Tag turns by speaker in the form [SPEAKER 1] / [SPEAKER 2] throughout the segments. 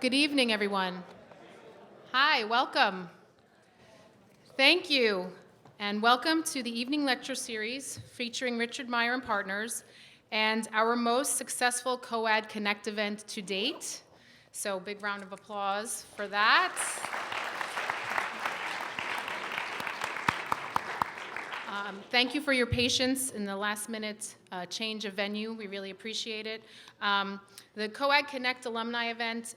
[SPEAKER 1] Good evening, everyone. Hi, welcome. Thank you, and welcome to the evening lecture series featuring Richard Meier Partners and our most successful COAD Connect event to date. So big round of applause for that. Thank you for your patience in the last minute change of venue. We really appreciate it. The COAD Connect alumni event,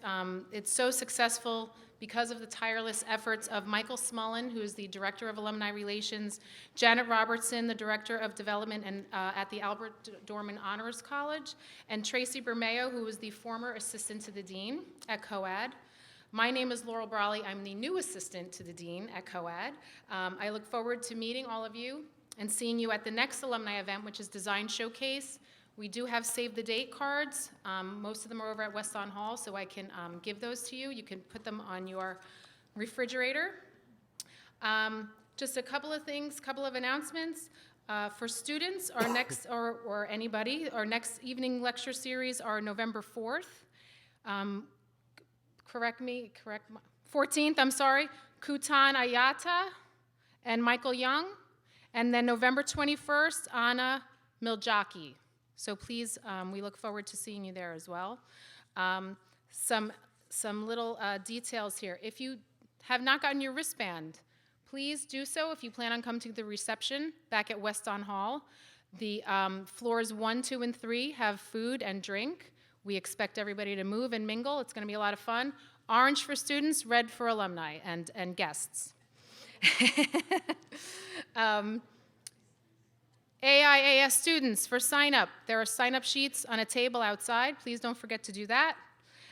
[SPEAKER 1] it's so successful because of the tireless efforts of Michael Smullen, who is the Director of Alumni Relations, Janet Robertson, the Director of Development at the Albert Dorman Honors College, and Tracy Bermeo, who was the former Assistant to the Dean at COAD. My name is Laurel Brawley. I'm the new assistant to the dean at COAD. I look forward to meeting all of you and seeing you at the next alumni event, which is Design Showcase. We do have save the date cards. Most of them are over at Weston Hall, so I can give those to you. You can put them on your refrigerator. Just a couple of things, couple of announcements. For students, our next, or anybody, our next evening lecture series are November 4th. 14th, I'm sorry, Kutan Ayata and Michael Young, and then November 21st, Anna Miljaki. So please, we look forward to seeing you there as well. Some little details here. If you have not gotten your wristband, please do so if you plan on coming to the reception back at Weston Hall. The floors 1, 2, and 3 have food and drink. We expect everybody to move and mingle. It's going to be a lot of fun. Orange for students, red for alumni and guests. AIAS students for sign-up. There are sign-up sheets on a table outside. Please don't forget to do that.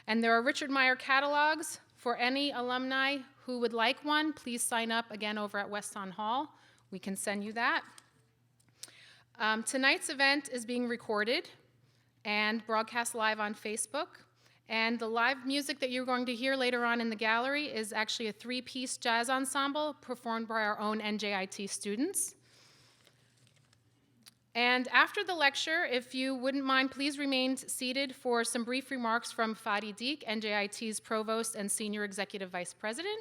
[SPEAKER 1] And there are Richard Meier catalogs for any alumni who would like one. Please sign up again over at Weston Hall. We can send you that. Tonight's event is being recorded and broadcast live on Facebook. And the live music that you're going to hear later on in the gallery is actually a 3-piece jazz ensemble performed by our own NJIT students. And after the lecture, if you wouldn't mind, please remain seated for some brief remarks from Fadi Deek, NJIT's Provost and Senior Executive Vice President.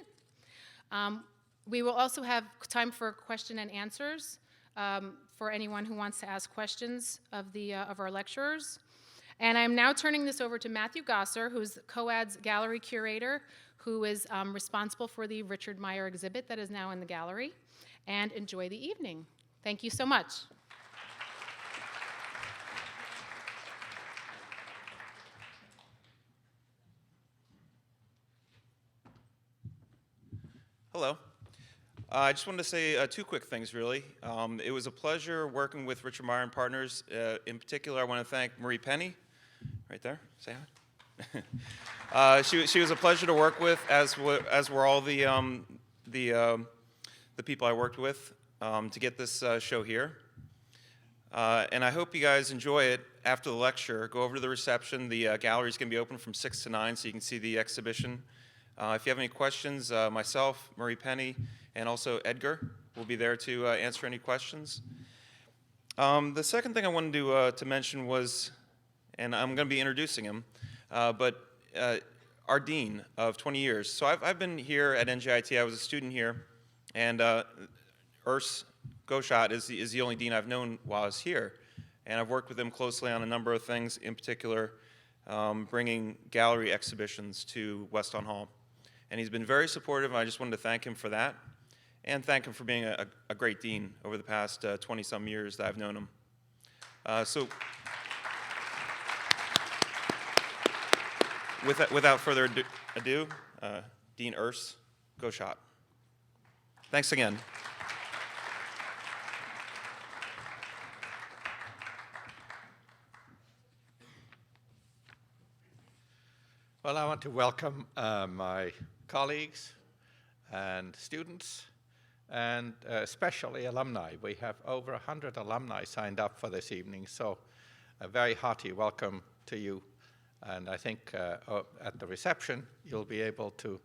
[SPEAKER 1] We will also have time for question and answers for anyone who wants to ask questions of our lecturers. And I'm now turning this over to Matthew Gosser, who's COAD's gallery curator, who is responsible for the Richard Meier exhibit that is now in the gallery. And enjoy the evening. Thank you so much.
[SPEAKER 2] Hello. I just wanted to say 2 quick things, really. It was a pleasure working with Richard Meier Partners. In particular, I want to thank Marie Penny, right there. Say hi. She was a pleasure to work with, as were all the people I worked with to get this show here. And I hope you guys enjoy it after the lecture. Go over to the reception. The gallery is going to be open from 6 to 9, so you can see the exhibition. If you have any questions, myself, Marie Penny, and also Edgar will be there to answer any questions. The second thing I wanted to mention was, and I'm going to be introducing him, but our dean of 20 years. So I've been here at NJIT. I was a student here, and Urs Goshat is the only dean I've known while I was here. And I've worked with him closely on a number of things, in particular bringing gallery exhibitions to Weston Hall. And he's been very supportive, and I just wanted to thank him for that, and thank him for being a great dean over the past 20-some years that I've known him. Without further ado, Dean Urs Goshat. Thanks again.
[SPEAKER 3] Well, I want to welcome my colleagues and students, and especially alumni. We have over 100 alumni signed up for this evening, so a very hearty welcome to you. And I think at the reception, you'll be able to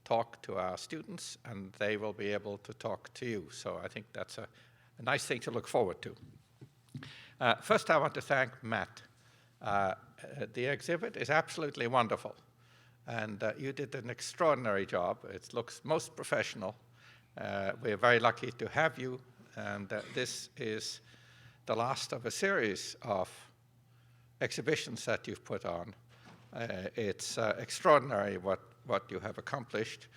[SPEAKER 3] talk to our students, and they will be able to talk to you. So I think that's a nice thing to look forward to. First, I want to thank Matt. The exhibit is absolutely wonderful. And you did an extraordinary job. It looks most professional. We're very lucky to have you. And this is the last of a series of exhibitions that you've put on. It's extraordinary what you have accomplished.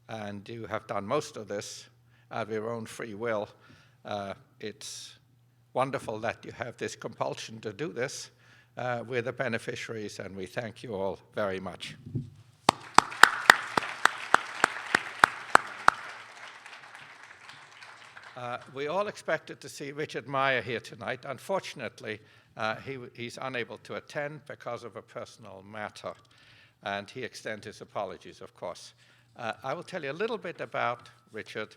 [SPEAKER 3] And you have done most of this out of your own free will. It's wonderful that you have this compulsion to do this. We're the beneficiaries, and we thank you all very much. We all expected to see Richard Meier here tonight. Unfortunately, he's unable to attend because of a personal matter, and he extends his apologies, of course. I will tell you a little bit about Richard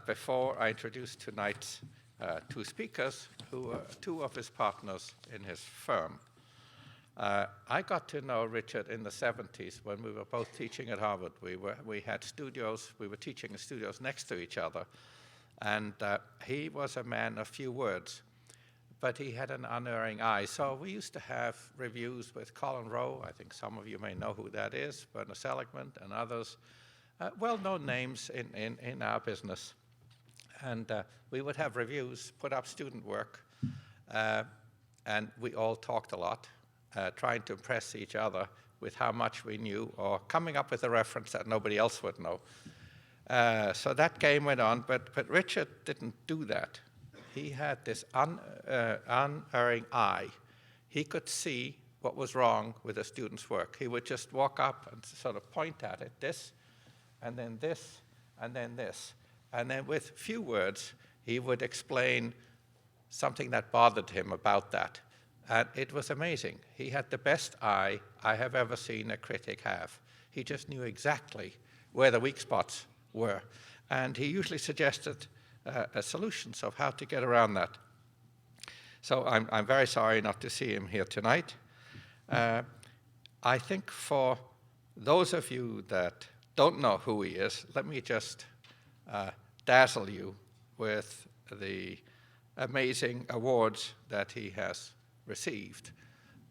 [SPEAKER 3] before I introduce tonight's two speakers, who are two of his partners in his firm. I got to know Richard in the 70s when we were both teaching at Harvard. We had studios, we were teaching in studios next to each other. And he was a man of few words, but he had an unerring eye. So we used to have reviews with Colin Rowe. I think some of you may know who that is, Werner Seligman and others, well-known names in our business. And we would have reviews, put up student work, and we all talked a lot, trying to impress each other with how much we knew or coming up with a reference that nobody else would know. So that game went on, but Richard didn't do that. He had this unerring eye. He could see what was wrong with a student's work. He would just walk up and sort of point at it, this, and then this, and then this. And then with few words, he would explain something that bothered him about that. And it was amazing. He had the best eye I have ever seen a critic have. He just knew exactly where the weak spots were. And he usually suggested solutions of how to get around that. So I'm very sorry not to see him here tonight. I think for those of you that don't know who he is, let me just dazzle you with the amazing awards that he has received.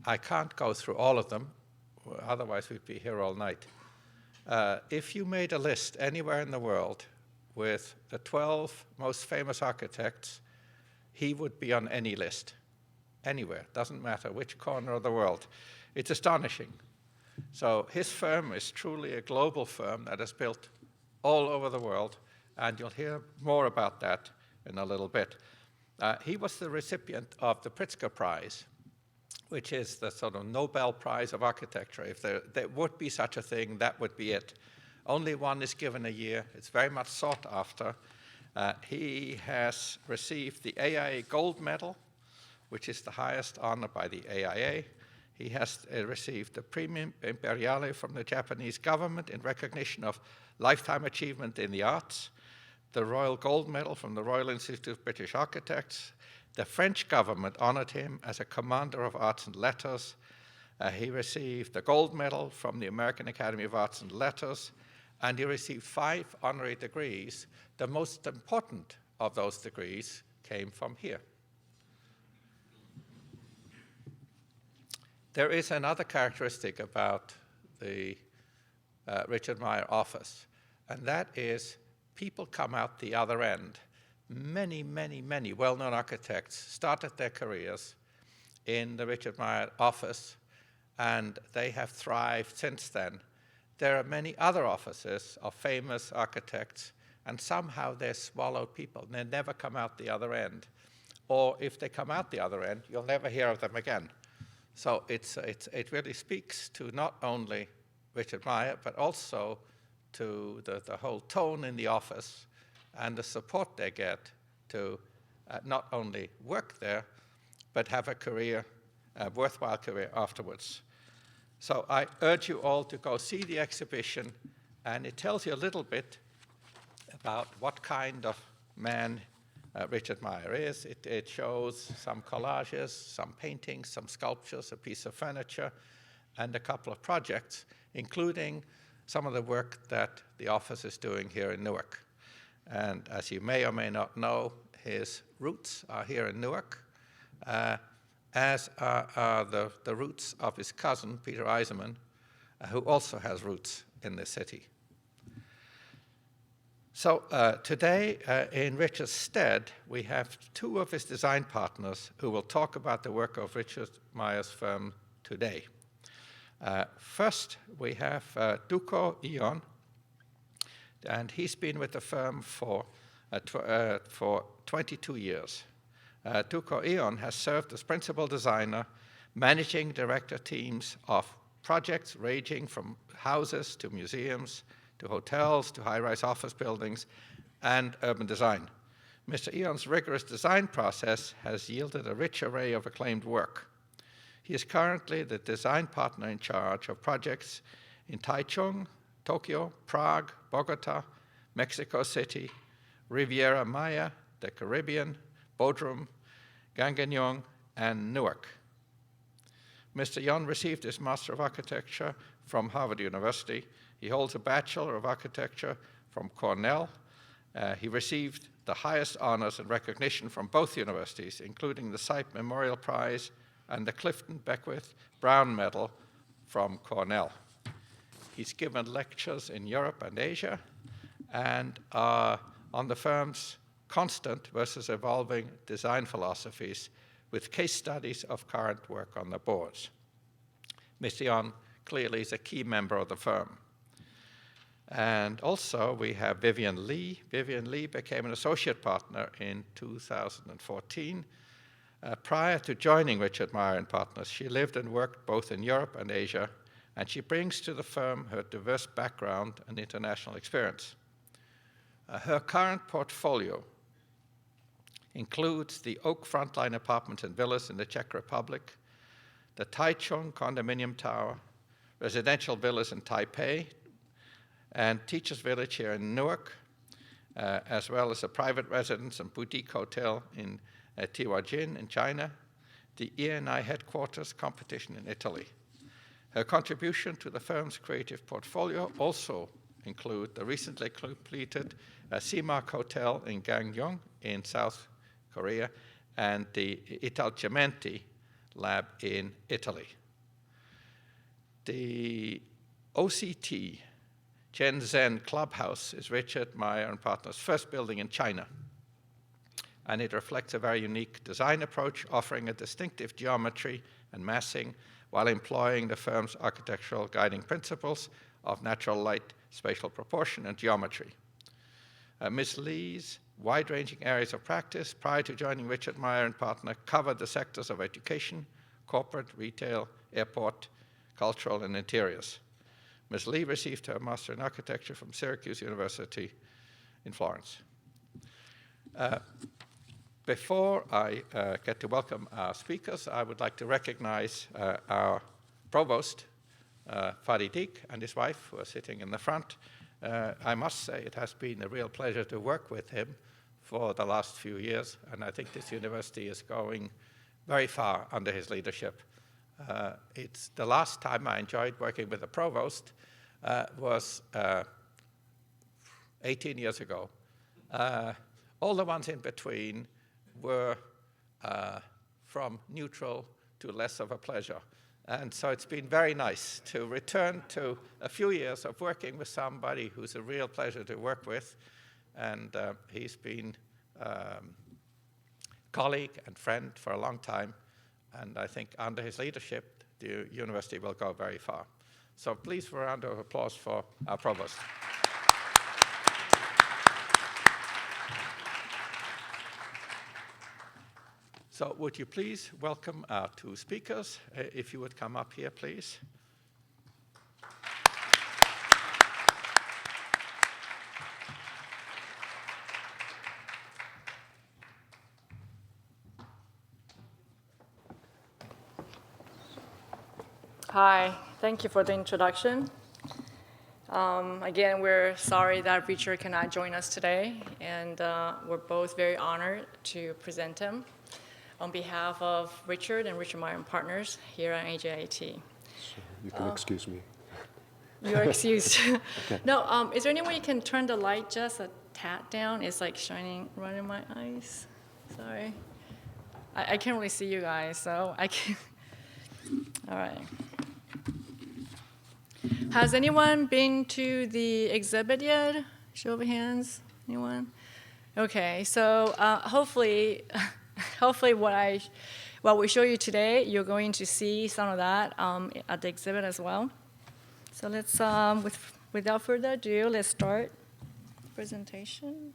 [SPEAKER 3] I can't go through all of them, otherwise we'd be here all night. If you made a list anywhere in the world with the 12 most famous architects, he would be on any list, anywhere. Doesn't matter which corner of the world. It's astonishing. So his firm is truly a global firm that is built all over the world, and you'll hear more about that in a little bit. He was the recipient of the Pritzker Prize, which is the sort of Nobel Prize of architecture. If there would be such a thing, that would be it. Only one is given a year. It's very much sought after. He has received the AIA Gold Medal, which is the highest honor by the AIA. He has received the Premium Imperiale from the Japanese government in recognition of lifetime achievement in the arts, the Royal Gold Medal from the Royal Institute of British Architects. The French government honored him as a Commander of Arts and Letters. He received the Gold Medal from the American Academy of Arts and Letters, and he received 5 honorary degrees. The most important of those degrees came from here. There is another characteristic about the Richard Meier office, and that is people come out the other end. Many, many, many well-known architects started their careers in the Richard Meier office, and they have thrived since then. There are many other offices of famous architects, and somehow they're swallowed people, and they never come out the other end. Or if they come out the other end, you'll never hear of them again. So it really speaks to not only Richard Meier, but also to the whole tone in the office and the support they get to not only work there, but have a career, a worthwhile career afterwards. So I urge you all to go see the exhibition, and it tells you a little bit about what kind of man Richard Meier is. It shows some collages, some paintings, some sculptures, a piece of furniture, and a couple of projects, including some of the work that the office is doing here in Newark. And as you may or may not know, his roots are here in Newark, as are the roots of his cousin, Peter Eisenman, who also has roots in the city. So today, in Richard's stead, we have two of his design partners who will talk about the work of Richard Meier's firm today. First, we have Dukho Yeon, and he's been with the firm for 22 years. Dukho Yeon has served as principal designer, managing director teams of projects ranging from houses to museums, to hotels, to high-rise office buildings, and urban design. Mr. Yeon's rigorous design process has yielded a rich array of acclaimed work. He is currently the design partner in charge of projects in Taichung, Tokyo, Prague, Bogota, Mexico City, Riviera Maya, the Caribbean, Bodrum, Gangneung, and Newark. Mr. Yeon received his Master of Architecture from Harvard University. He holds a Bachelor of Architecture from Cornell. He received the highest honors and recognition from both universities, including the Sipe Memorial Prize and the Clifton Beckwith Brown Medal from Cornell. He's given lectures in Europe and Asia and on the firm's constant versus evolving design philosophies with case studies of current work on the boards. Mr. Yeon clearly is a key member of the firm. And also we have Vivian Lee. Vivian Lee became an associate partner in 2014. Prior to joining Richard Meier Partners, she lived and worked both in Europe and Asia, and she brings to the firm her diverse background and international experience. Her current portfolio includes the Oak Frontline Apartments and Villas in the Czech Republic, the Taichung Condominium Tower, residential villas in Taipei, and Teachers Village here in Newark, as well as a private residence and boutique hotel in Tianjin in China, the ENI headquarters competition in Italy. Her contribution to the firm's creative portfolio also include the recently completed Seamark Hotel in Gangneung in South Korea and the Italcementi lab in Italy. The OCT Shenzhen Clubhouse is Richard Meier Partners' first building in China, and it reflects a very unique design approach, offering a distinctive geometry and massing while employing the firm's architectural guiding principles of natural light, spatial proportion, and geometry. Ms. Lee's wide-ranging areas of practice prior to joining Richard Meier Partner covered the sectors of education, corporate, retail, airport, cultural, and interiors. Ms. Lee received her Master in Architecture from Syracuse University in Florence. Before I get to welcome our speakers, I would like to recognize our provost, Fadi Deek, and his wife, who are sitting in the front. I must say it has been a real pleasure to work with him for the last few years, and I think this university is going very far under his leadership. It's the last time I enjoyed working with the provost was 18 years ago. All the ones in between were from neutral to less of a pleasure. And so it's been very nice to return to a few years of working with somebody who's a real pleasure to work with. And he's been colleague and friend for a long time. And I think under his leadership, the university will go very far. So please, for a round of applause for our provost. So would you please welcome our two speakers, if you would come up here, please.
[SPEAKER 4] Hi, thank you for the introduction. Again, we're sorry that Richard cannot join us today, and we're both very honored to present him on behalf of Richard and Richard Meier Partners here at NJIT.
[SPEAKER 5] So you can excuse me.
[SPEAKER 4] You're excused.
[SPEAKER 5] Okay.
[SPEAKER 4] No, is there any way you can turn the light just a tad down? It's like shining right in my eyes. Sorry. I can't really see you guys, so I can. All right. Has anyone been to the exhibit yet? Show of hands, anyone? Okay, so hopefully, hopefully what we show you today, you're going to see some of that at the exhibit as well. So let's, without further ado, let's start the presentation.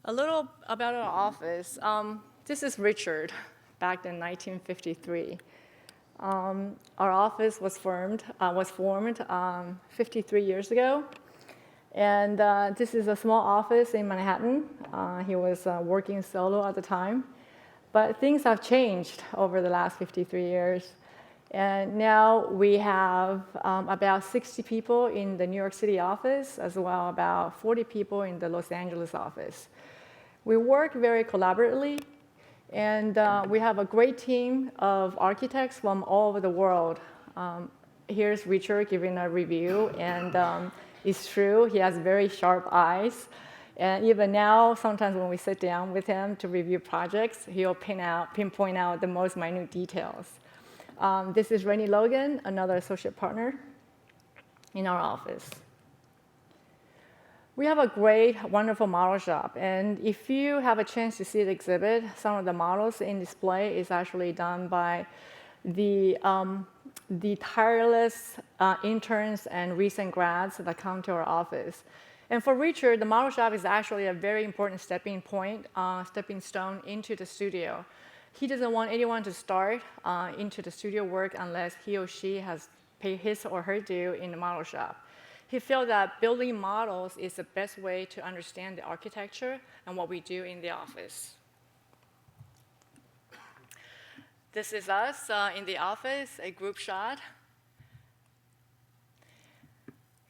[SPEAKER 4] A little about our office. This is Richard, back in 1953. Our office was formed 53 years ago. And this is a small office in Manhattan. He was working solo at the time. But things have changed over the last 53 years. And now we have about 60 people in the New York City office, as well about 40 people in the Los Angeles office. We work very collaboratively, and we have a great team of architects from all over the world. Here's Richard giving a review, and it's true, he has very sharp eyes. And even now, sometimes when we sit down with him to review projects, he'll pinpoint out the most minute details. This is Rennie Logan, another associate partner in our office. We have a great, wonderful model shop, and if you have a chance to see the exhibit, some of the models in display is actually done by the tireless interns and recent grads that come to our office. And for Richard, the model shop is actually a very important stepping stone into the studio. He doesn't want anyone to start into the studio work unless he or she has paid his or her due in the model shop. He felt that building models is the best way to understand the architecture and what we do in the office. This is us in the office, a group shot.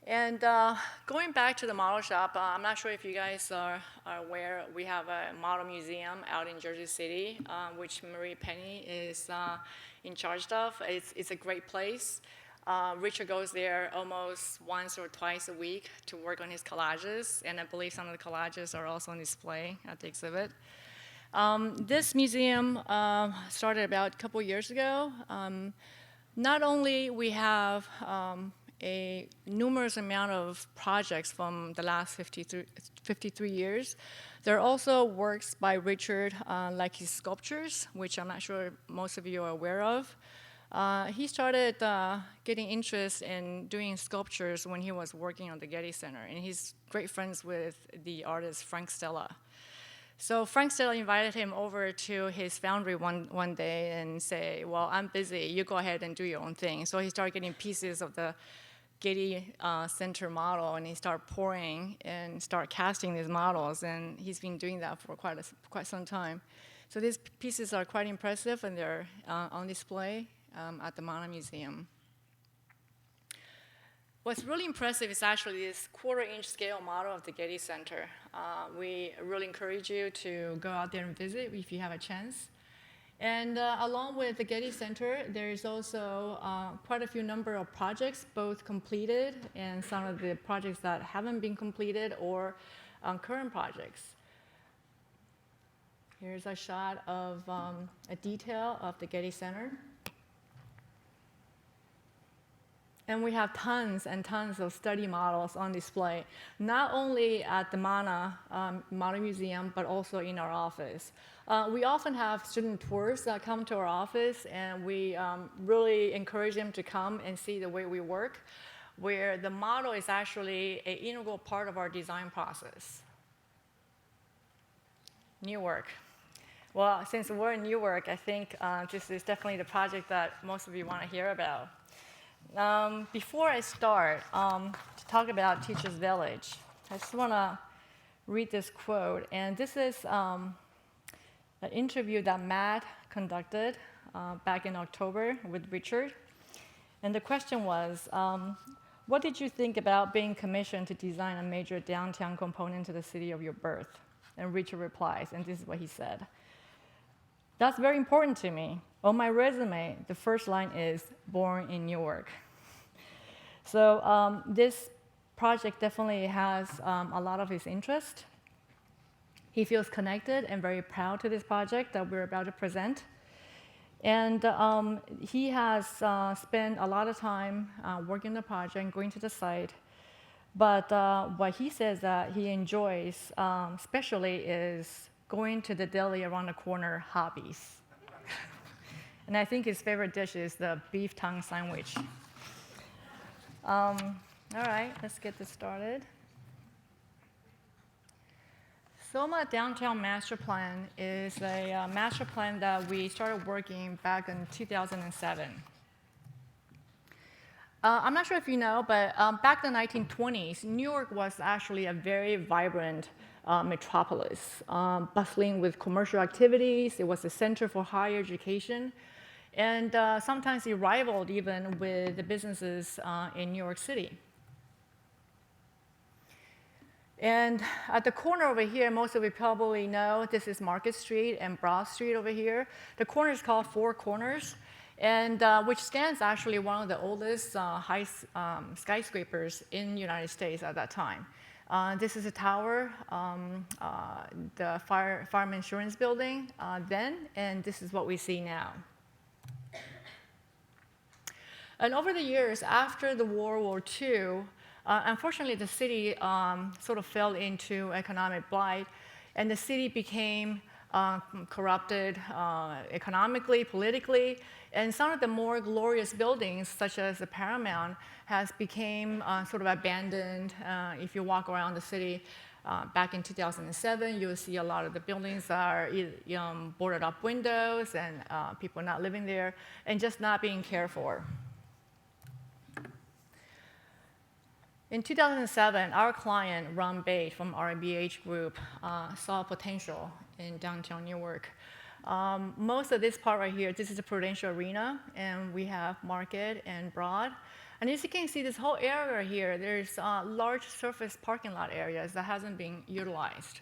[SPEAKER 4] And going back to the model shop, I'm not sure if you guys are aware, we have a model museum out in Jersey City, which Marie Penny is in charge of. It's a great place. Richard goes there almost once or twice a week to work on his collages, and I believe some of the collages are also on display at the exhibit. This museum started about a couple years ago. Not only we have a numerous amount of projects from the last 53 years, there are also works by Richard, like his sculptures, which I'm not sure most of you are aware of. He started getting interest in doing sculptures when he was working on the Getty Center, and he's great friends with the artist Frank Stella. So Frank Stella invited him over to his foundry one day and say, well, I'm busy, you go ahead and do your own thing. So he started getting pieces of the Getty Center model, and he started pouring and started casting these models, and he's been doing that for quite some time. So these pieces are quite impressive, and they're on display at the MoMA Museum. What's really impressive is actually this quarter-inch scale model of the Getty Center. We really encourage you to go out there and visit if you have a chance. And along with the Getty Center, there is also quite a few number of projects, both completed and some of the projects that haven't been completed or current projects. Here's a shot of a detail of the Getty Center. And we have tons and tons of study models on display, not only at the MoMA Model Museum, but also in our office. We often have student tours that come to our office, and we really encourage them to come and see the way we work, where the model is actually an integral part of our design process. Newark. Well, since we're in Newark, I think this is definitely the project that most of you want to hear about. Before I start to talk about Teachers Village, I just want to read this quote. And this is an interview that Matt conducted back in October with Richard. And the question was, what did you think about being commissioned to design a major downtown component to the city of your birth? And Richard replies, and this is what he said. That's very important to me. On my resume, the first line is born in Newark. So this project definitely has a lot of his interest. He feels connected and very proud to this project that we're about to present. And he has spent a lot of time working on the project and going to the site. But what he says that he enjoys, especially, is going to the deli around the corner, Hobbies. And I think his favorite dish is the beef tongue sandwich. All right, let's get this started. Soma Downtown Master Plan is a master plan that we started working back in 2007. I'm not sure if you know, but back in the 1920s, Newark was actually a very vibrant metropolis, bustling with commercial activities. It was a center for higher education. And sometimes it rivaled even with the businesses in New York City. And at the corner over here, most of you probably know, this is Market Street and Broad Street over here. The corner is called Four Corners, and which stands actually one of the oldest high skyscrapers in the United States at that time. This is a tower, the Fireman Insurance Building then, and this is what we see now. And over the years, after the World War II, unfortunately, the city sort of fell into economic blight, and the city became corrupted economically, politically, and some of the more glorious buildings, such as the Paramount, has become sort of abandoned. If you walk around the city back in 2007, you'll see a lot of the buildings are boarded up windows and people not living there and just not being cared for. In 2007, our client, Ron Bate from RBH Group, saw potential in downtown Newark. Most of this part right here, this is the Prudential Arena, and we have Market and Broad. And as you can see, this whole area here, there's large surface parking lot areas that hasn't been utilized.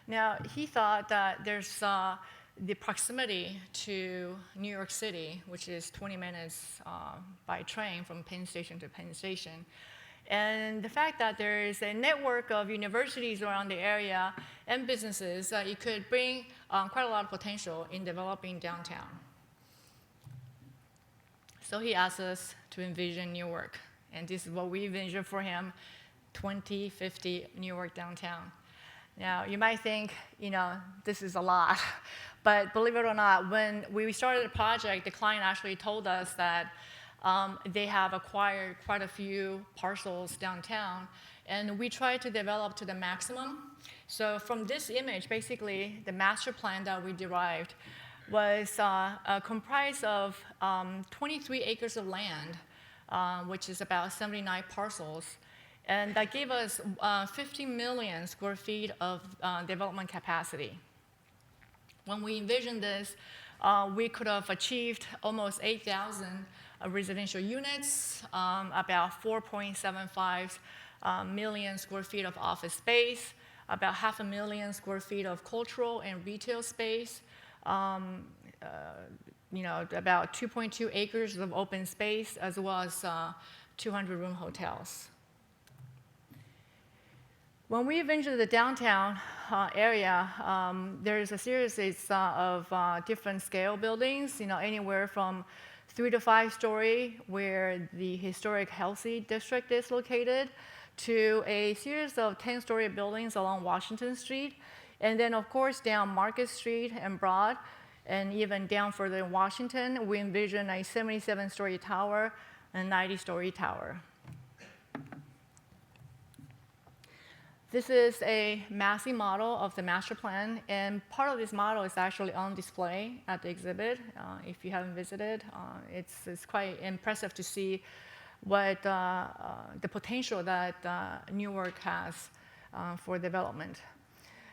[SPEAKER 4] Now, he thought that there's the proximity to New York City, which is 20 minutes by train from Penn Station to Penn Station. And the fact that there is a network of universities around the area and businesses, it could bring quite a lot of potential in developing downtown. So he asked us to envision Newark, and this is what we envisioned for him, 2050 Newark downtown. Now, you might think, this is a lot, but believe it or not, when we started the project, the client actually told us that they have acquired quite a few parcels downtown, and we tried to develop to the maximum. So from this image, basically, the master plan that we derived was comprised of 23 acres of land, which is about 79 parcels, and that gave us 50 million square feet of development capacity. When we envisioned this, we could have achieved almost 8,000 residential units, about 4.75 million square feet of office space, about 500,000 square feet of cultural and retail space, about 2.2 acres of open space, as well as 200-room hotels. When we envisioned the downtown area, there's a series of different scale buildings, anywhere from 3 to 5 story, where the historic Halsey District is located, to a series of 10-story buildings along Washington Street, and then, of course, down Market Street and Broad, and even down further in Washington, we envision a 77-story tower and a 90-story tower. This is a massive model of the master plan, and part of this model is actually on display at the exhibit. If you haven't visited, it's quite impressive to see what the potential that Newark has for development.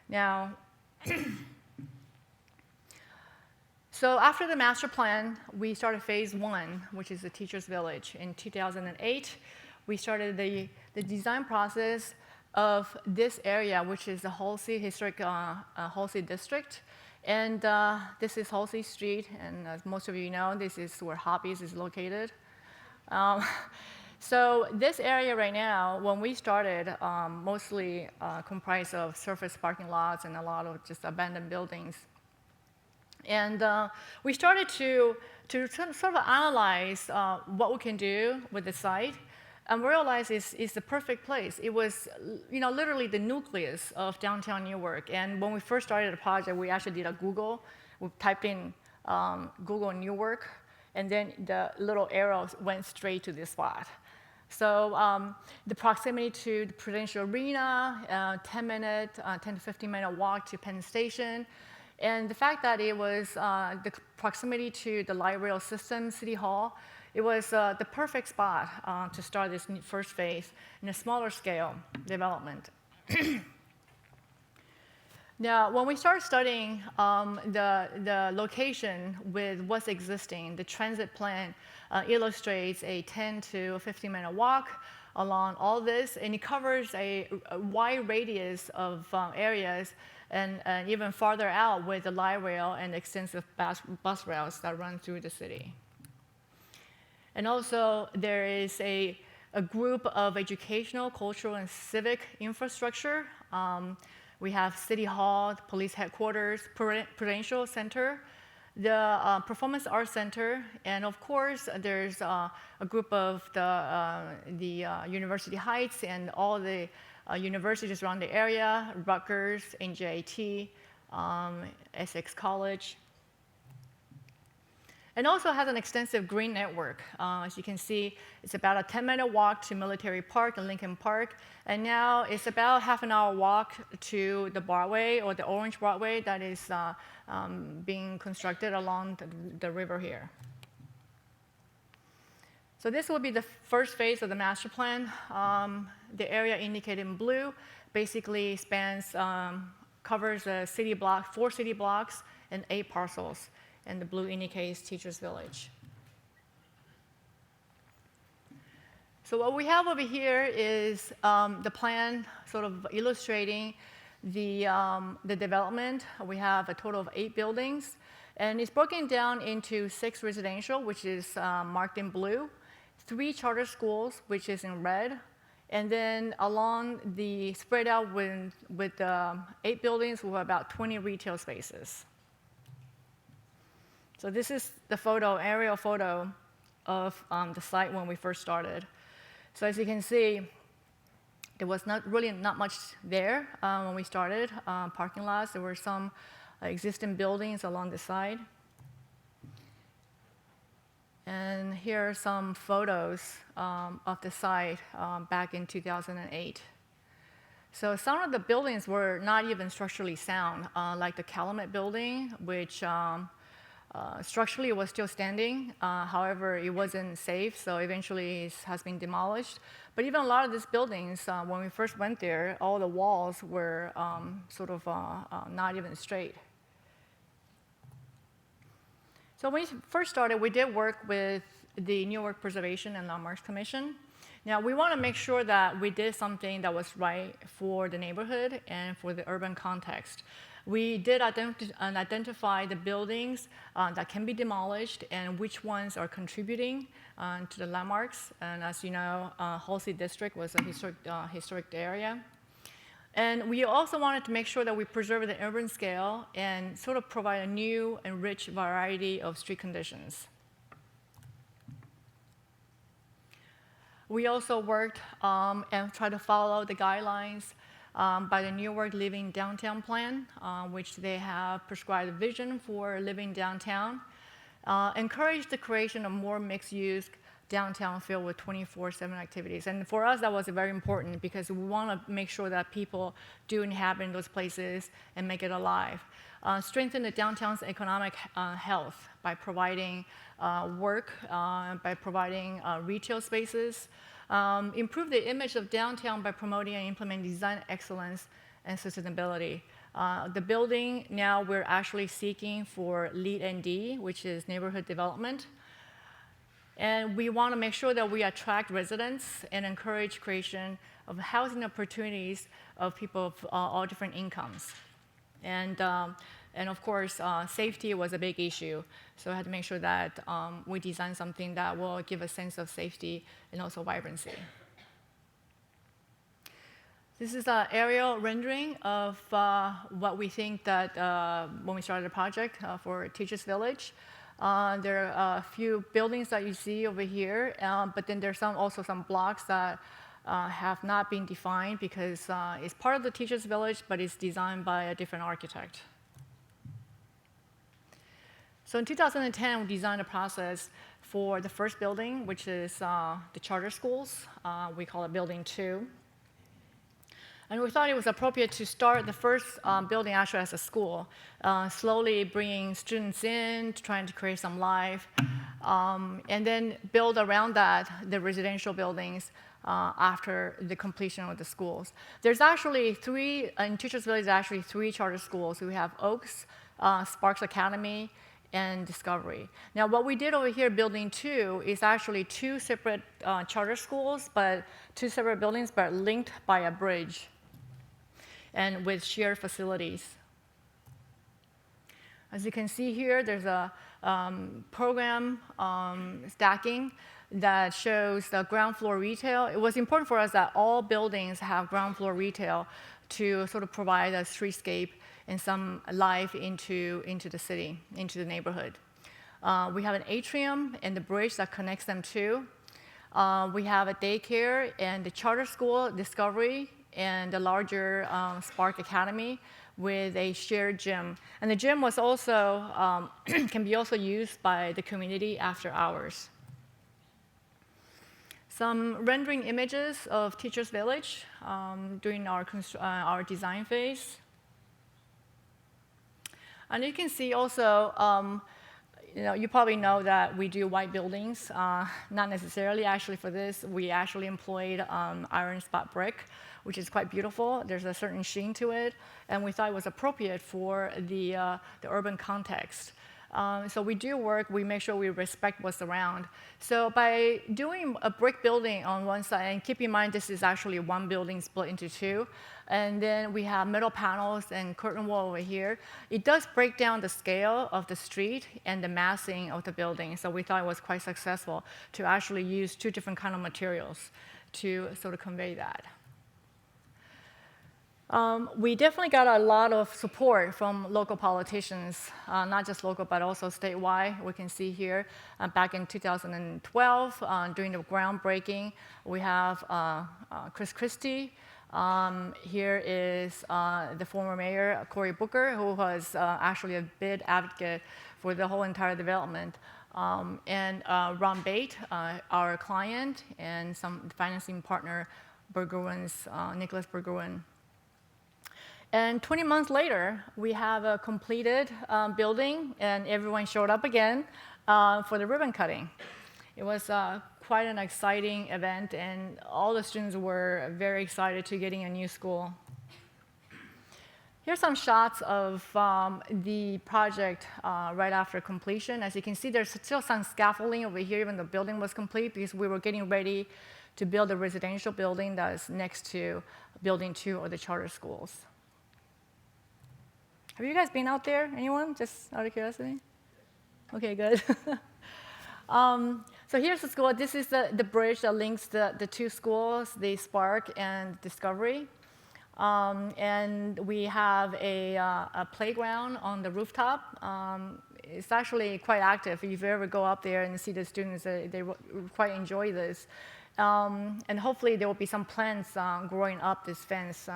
[SPEAKER 4] Now, so after the master plan, we started phase 1, which is the Teachers Village. In 2008, we started the design process of this area, which is the Halsey Historic Halsey District. And this is Halsey Street, and as most of you know, this is where Hobbies is located. So this area right now, when we started, mostly comprised of surface parking lots and a lot of just abandoned buildings. And we started to sort of analyze what we can do with the site, and realized it's the perfect place. It was, literally the nucleus of downtown Newark. And when we first started the project, we actually did a Google. We typed in Google Newark, and then the little arrows went straight to this spot. So the proximity to the Prudential Arena, 10 to 15-minute walk to Penn Station, and the fact that it was the proximity to the light rail system, City Hall, it was the perfect spot to start this first phase in a smaller scale development. Now, when we started studying the location with what's existing, the transit plan illustrates a 10 to 15-minute walk along all this, and it covers a wide radius of areas, and even farther out with the light rail and extensive bus routes that run through the city. And also, there is a group of educational, cultural, and civic infrastructure. We have City Hall, police headquarters, Prudential Center, the Performance Arts Center, and of course, there's a group of the University Heights and all the universities around the area, Rutgers, NJIT, Essex College. And also has an extensive green network. As you can see, it's about a 10-minute walk to Military Park and Lincoln Park. And now it's about half an hour walk to the Broadway, or the Orange Broadway, that is being constructed along the river here. So this will be the first phase of the master plan. The area indicated in blue basically covers a city block, 4 city blocks, and 8 parcels. And the blue indicates Teachers Village. So what we have over here is the plan sort of illustrating the development. We have a total of 8 buildings, and it's broken down into 6 residential, which is marked in blue, 3 charter schools, which is in red, and then along the spread out with 8 buildings, we have about 20 retail spaces. So this is the aerial photo of the site when we first started. So as you can see, there was not much there when we started. Parking lots, there were some existing buildings along the side. And here are some photos of the site back in 2008. So some of the buildings were not even structurally sound, like the Calumet building, which structurally it was still standing. However, it wasn't safe, so eventually it has been demolished. But even a lot of these buildings, when we first went there, all the walls were sort of not even straight. So when we first started, we did work with the Newark Preservation and Landmarks Commission. Now, we want to make sure that we did something that was right for the neighborhood and for the urban context. We did identify the buildings that can be demolished and which ones are contributing to the landmarks. And as you know, Halsey District was a historic area. And we also wanted to make sure that we preserve the urban scale and sort of provide a new and rich variety of street conditions. We also worked and tried to follow the guidelines by the Newark Living Downtown Plan, which they have prescribed a vision for living downtown, encouraged the creation of more mixed-use downtown filled with 24/7 activities. And for us, that was very important because we want to make sure that people do inhabit those places and make it alive. Strengthen the downtown's economic health by providing work, by providing retail spaces. Improve the image of downtown by promoting and implementing design excellence and sustainability. The building, now we're actually seeking for LEED ND, which is neighborhood development. And we want to make sure that we attract residents and encourage creation of housing opportunities of people of all different incomes. And of course, safety was a big issue. So I had to make sure that we design something that will give a sense of safety and also vibrancy. This is an aerial rendering of what we think that when we started the project for Teachers Village. There are a few buildings that you see over here, but then there's also some blocks that have not been defined because it's part of the Teachers Village, but it's designed by a different architect. So in 2010, we designed a process for the first building, which is the charter schools. We call it Building 2. And we thought it was appropriate to start the first building actually as a school, slowly bringing students in, trying to create some life, and then build around that the residential buildings after the completion of the schools. There's actually in Teachers Village, actually 3 charter schools. We have Oaks, Sparks Academy, and Discovery. Now, what we did over here, Building 2, is actually 2 separate charter schools, but 2 separate buildings, but linked by a bridge and with shared facilities. As you can see here, there's a program stacking that shows the ground floor retail. It was important for us that all buildings have ground floor retail to sort of provide a streetscape and some life into the city, into the neighborhood. We have an atrium and the bridge that connects them too. We have a daycare and the charter school, Discovery, and the larger Spark Academy with a shared gym. And the gym was also, can be also used by the community after hours. Some rendering images of Teachers Village during our design phase. And you can see also, you probably know that we do white buildings. Not necessarily, actually, for this. We actually employed iron spot brick, which is quite beautiful. There's a certain sheen to it, and we thought it was appropriate for the urban context. So we do work, we make sure we respect what's around. So by doing a brick building on one side, and keep in mind this is actually one building split into 2, and then we have metal panels and curtain wall over here, it does break down the scale of the street and the massing of the building. So we thought it was quite successful to actually use 2 different kind of materials to sort of convey that. We definitely got a lot of support from local politicians, not just local, but also statewide. We can see here, back in 2012, during the groundbreaking, we have Chris Christie. Here is the former mayor, Cory Booker, who was actually a big advocate for the whole entire development. And Ron Bate, our client, and some financing partner, Nicholas Bergruin. And 20 months later, we have a completed building, and everyone showed up again for the ribbon cutting. It was quite an exciting event, and all the students were very excited to getting a new school. Here's some shots of the project right after completion. As you can see, there's still some scaffolding over here, even though the building was complete, because we were getting ready to build a residential building that is next to Building 2 of the charter schools. Have you guys been out there? Anyone? Just out of curiosity? Okay, good. So here's the school. This is the bridge that links the 2 schools, the Spark and Discovery. And we have a playground on the rooftop. It's actually quite active. If you ever go up there and see the students, they quite enjoy this. And hopefully there will be some plants growing up this fence.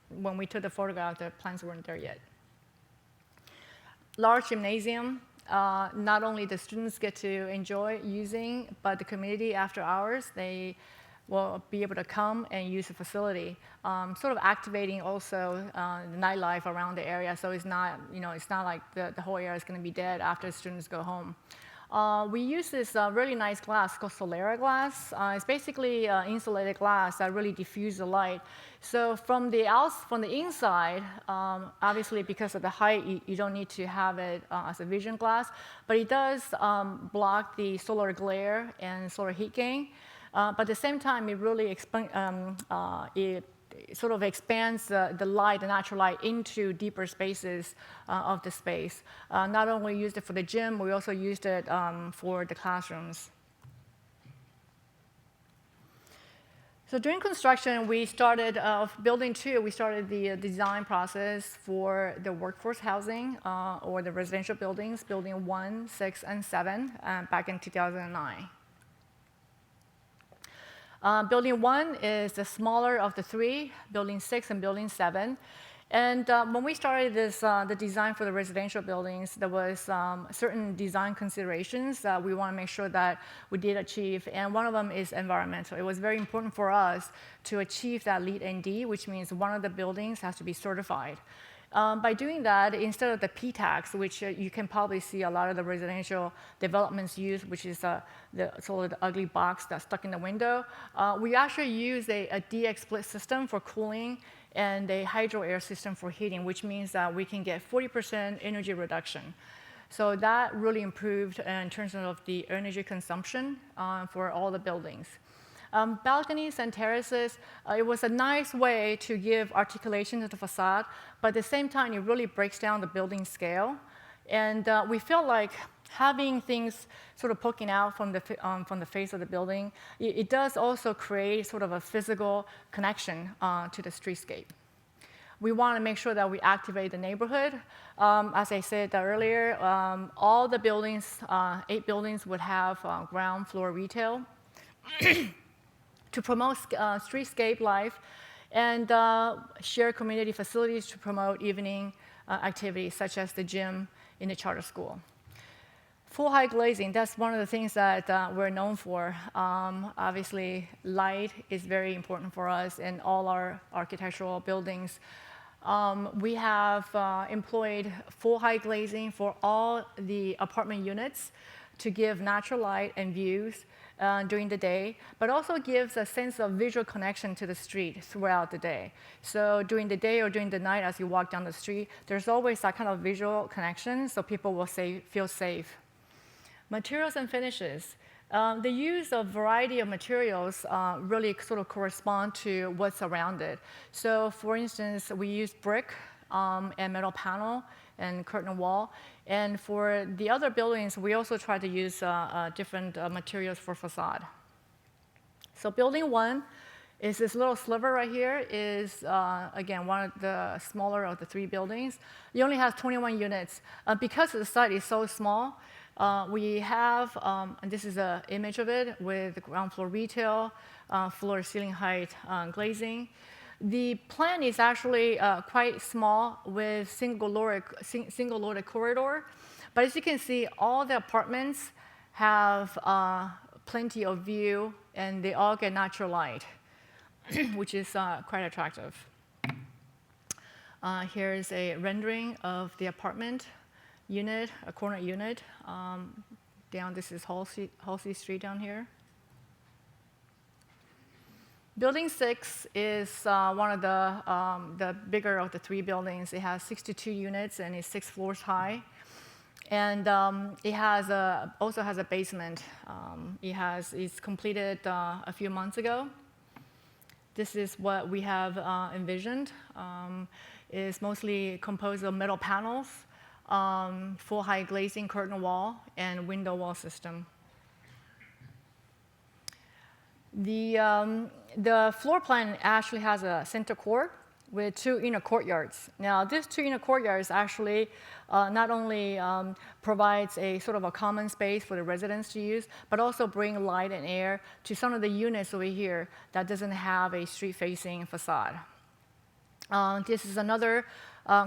[SPEAKER 4] When we took the photograph, the plants weren't there yet. Large gymnasium. Not only the students get to enjoy using, but the community after hours, they will be able to come and use the facility, sort of activating also the nightlife around the area. So it's not, it's not like the whole area is going to be dead after the students go home. We use this really nice glass called Solera glass. It's basically insulated glass that really diffuses the light. So from the inside, obviously because of the height, you don't need to have it as a vision glass, but it does block the solar glare and solar heat gain. But at the same time, it really it sort of expands the light, the natural light, into deeper spaces of the space. Not only used it for the gym, we also used it for the classrooms. So during construction, we started, building 2, we started the design process for the workforce housing or the residential buildings, building 1, 6, and 7, back in 2009. Building 1 is the smaller of the 3, building 6 and building 7. And when we started this, the design for the residential buildings, there was certain design considerations that we want to make sure that we did achieve, and one of them is environmental. It was very important for us to achieve that LEED ND, which means one of the buildings has to be certified. By doing that, instead of the P-tax, which you can probably see a lot of the residential developments use, which is the sort of the ugly box that's stuck in the window, we actually use a DX split system for cooling and a hydro air system for heating, which means that we can get 40% energy reduction. So that really improved in terms of the energy consumption for all the buildings. Balconies and terraces, it was a nice way to give articulation to the facade, but at the same time, it really breaks down the building scale. And we felt like having things sort of poking out from the face of the building, it does also create sort of a physical connection to the streetscape. We want to make sure that we activate the neighborhood. As I said earlier, all the buildings, 8 buildings would have ground floor retail to promote streetscape life and share community facilities to promote evening activities such as the gym in the charter school. Full height glazing, that's one of the things that we're known for. Obviously, light is very important for us in all our architectural buildings. We have employed full height glazing for all the apartment units to give natural light and views during the day, but also gives a sense of visual connection to the street throughout the day. So during the day or during the night as you walk down the street, there's always that kind of visual connection so people will feel safe. Materials and finishes. The use of variety of materials really sort of correspond to what's around it. So for instance, we use brick and metal panel and curtain wall. And for the other buildings, we also try to use different materials for facade. So building 1 is this little sliver right here is, again, one of the smaller of the 3 buildings. It only has 21 units. Because the site is so small, we have, and this is an image of it, with ground floor retail, floor ceiling height glazing. The plan is actually quite small with single loaded corridor. But as you can see, all the apartments have plenty of view, and they all get natural light, which is quite attractive. Here's a rendering of the apartment unit, a corner unit. This is Halsey Street down here. Building 6 is one of the bigger of the 3 buildings. It has 62 units and is 6 floors high. And it has also has a basement. It's completed a few months ago. This is what we have envisioned. It's mostly composed of metal panels, full height glazing curtain wall, and window wall system. The floor plan actually has a center court with 2 inner courtyards. Now, these 2 inner courtyards actually not only provides a sort of a common space for the residents to use, but also bring light and air to some of the units over here that doesn't have a street-facing facade. This is another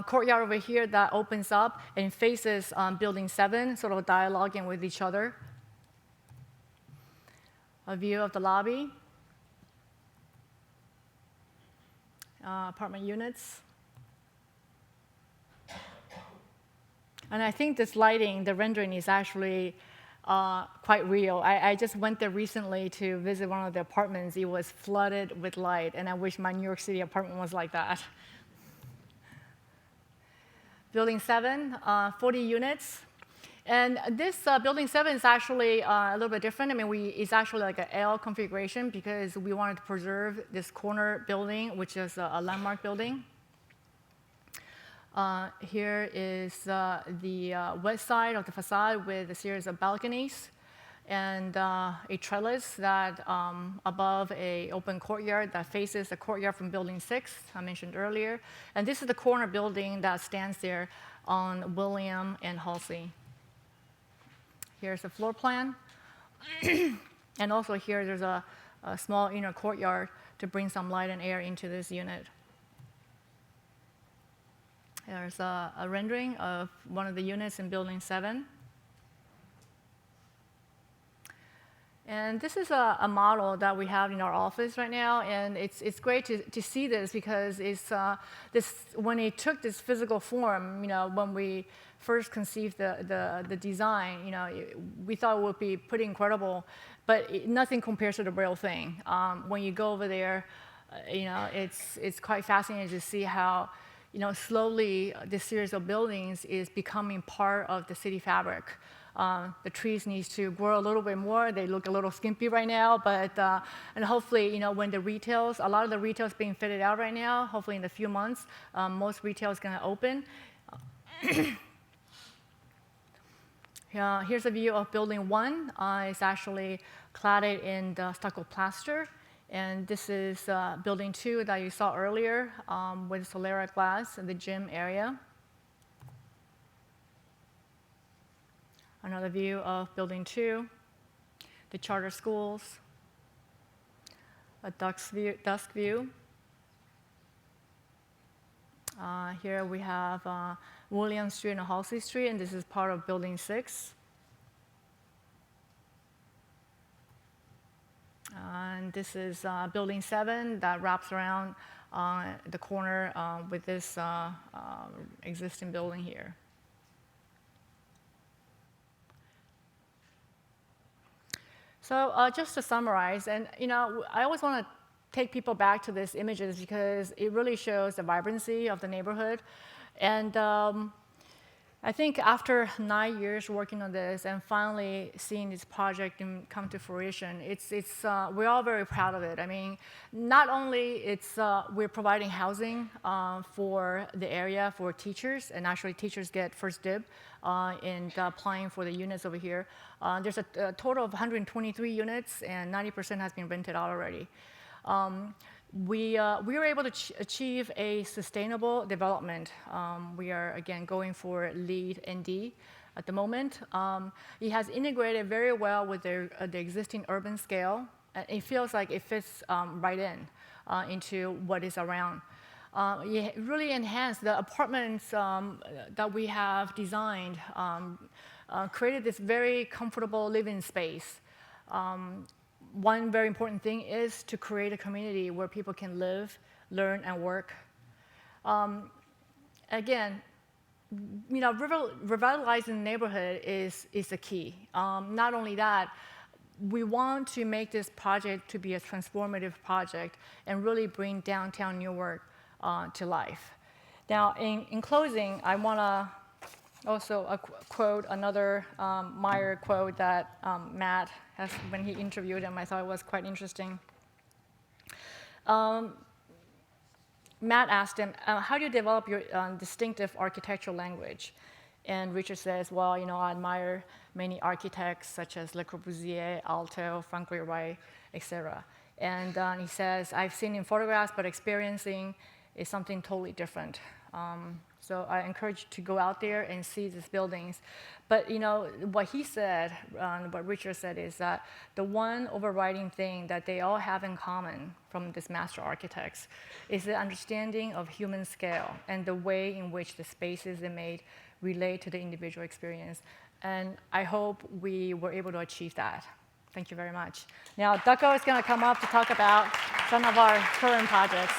[SPEAKER 4] courtyard over here that opens up and faces Building 7, sort of dialoguing with each other. A view of the lobby, apartment units. And I think this lighting, the rendering is actually quite real. I just went there recently to visit one of the apartments. It was flooded with light, and I wish my New York City apartment was like that. Building 7, 40 units. And this Building 7 is actually a little bit different. I mean, it's actually like an L configuration because we wanted to preserve this corner building, which is a landmark building. Here is the west side of the facade with a series of balconies. and a trellis that above a open courtyard that faces the courtyard from Building 6, I mentioned earlier. And this is the corner building that stands there on William and Halsey. Here's the floor plan. And also here, there's a small inner courtyard to bring some light and air into this unit. There's a rendering of one of the units in Building 7. And this is a model that we have in our office right now, and it's great to see this because it's when it took this physical form, when we first conceived the design, we thought it would be pretty incredible, but nothing compares to the real thing. When you go over there, it's quite fascinating to see how slowly this series of buildings is becoming part of the city fabric. The trees need to grow a little bit more. They look a little skimpy right now, but and hopefully, when a lot of the retail is being fitted out right now, hopefully in a few months, most retail is going to open. Here's a view of Building 1. It's actually cladded in the stucco plaster. And this is Building 2 that you saw earlier with Solera glass in the gym area. Another view of Building 2, the charter schools, a dusk view. Here we have William Street and Halsey Street, and this is part of Building 6. And this is Building 7 that wraps around the corner with this existing building here. So just to summarize, and I always want to take people back to these images because it really shows the vibrancy of the neighborhood. And I think after 9 years working on this and finally seeing this project come to fruition, we're all very proud of it. I mean, not only we're providing housing for the area for teachers, and actually teachers get first dib in applying for the units over here. There's a total of 123 units, and 90% has been rented out already. We were able to achieve a sustainable development. We are, again, going for LEED ND at the moment. It has integrated very well with the existing urban scale. It feels like it fits right into what is around. It really enhanced the apartments that we have designed, created this very comfortable living space. One very important thing is to create a community where people can live, learn, and work. Again, revitalizing the neighborhood is the key. Not only that, we want to make this project to be a transformative project and really bring downtown Newark to life. Now, in closing, I want to also quote another Meier quote that Matt has, when he interviewed him, I thought it was quite interesting. Matt asked him, how do you develop your distinctive architectural language? And Richard says, well, I admire many architects such as Le Corbusier, Aalto, Frank Lloyd Wright, etc. And he says, I've seen in photographs, but experiencing is something totally different. So I encourage you to go out there and see these buildings. But what he said, what Richard said, is that the one overriding thing that they all have in common from these master architects is the understanding of human scale and the way in which the spaces they made relate to the individual experience. And I hope we were able to achieve that. Thank you very much. Now, Dukho is going to come up to talk about some of our current projects.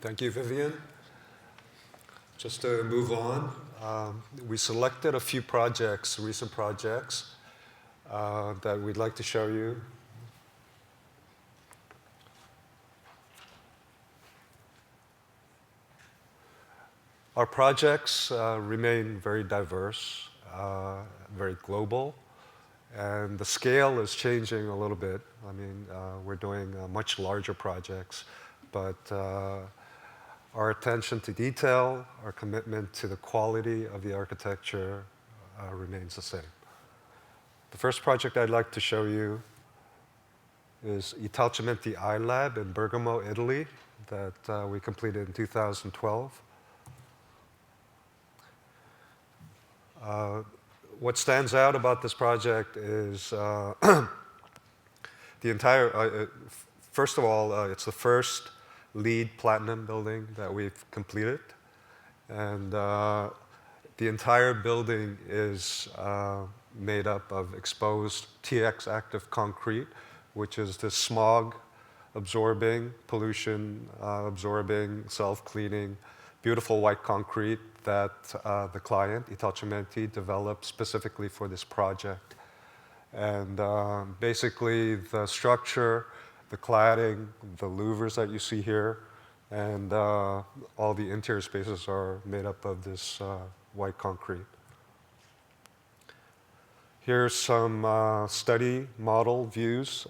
[SPEAKER 5] Thank you, Vivian. Just to move on, we selected a few projects, recent projects, that we'd like to show you. Our projects remain very diverse, very global. And the scale is changing a little bit. I mean, we're doing much larger projects, but our attention to detail, our commitment to the quality of the architecture remains the same. The first project I'd like to show you is Italcementi iLab in Bergamo, Italy, that we completed in 2012. What stands out about this project is the entire, first of all, it's the first LEED Platinum building that we've completed. And the entire building is made up of exposed TX active concrete, which is the smog absorbing, pollution absorbing, self-cleaning, beautiful white concrete that the client, Italcementi, developed specifically for this project. And basically the structure, the cladding, the louvers that you see here, and all the interior spaces are made up of this white concrete. Here's some study model views.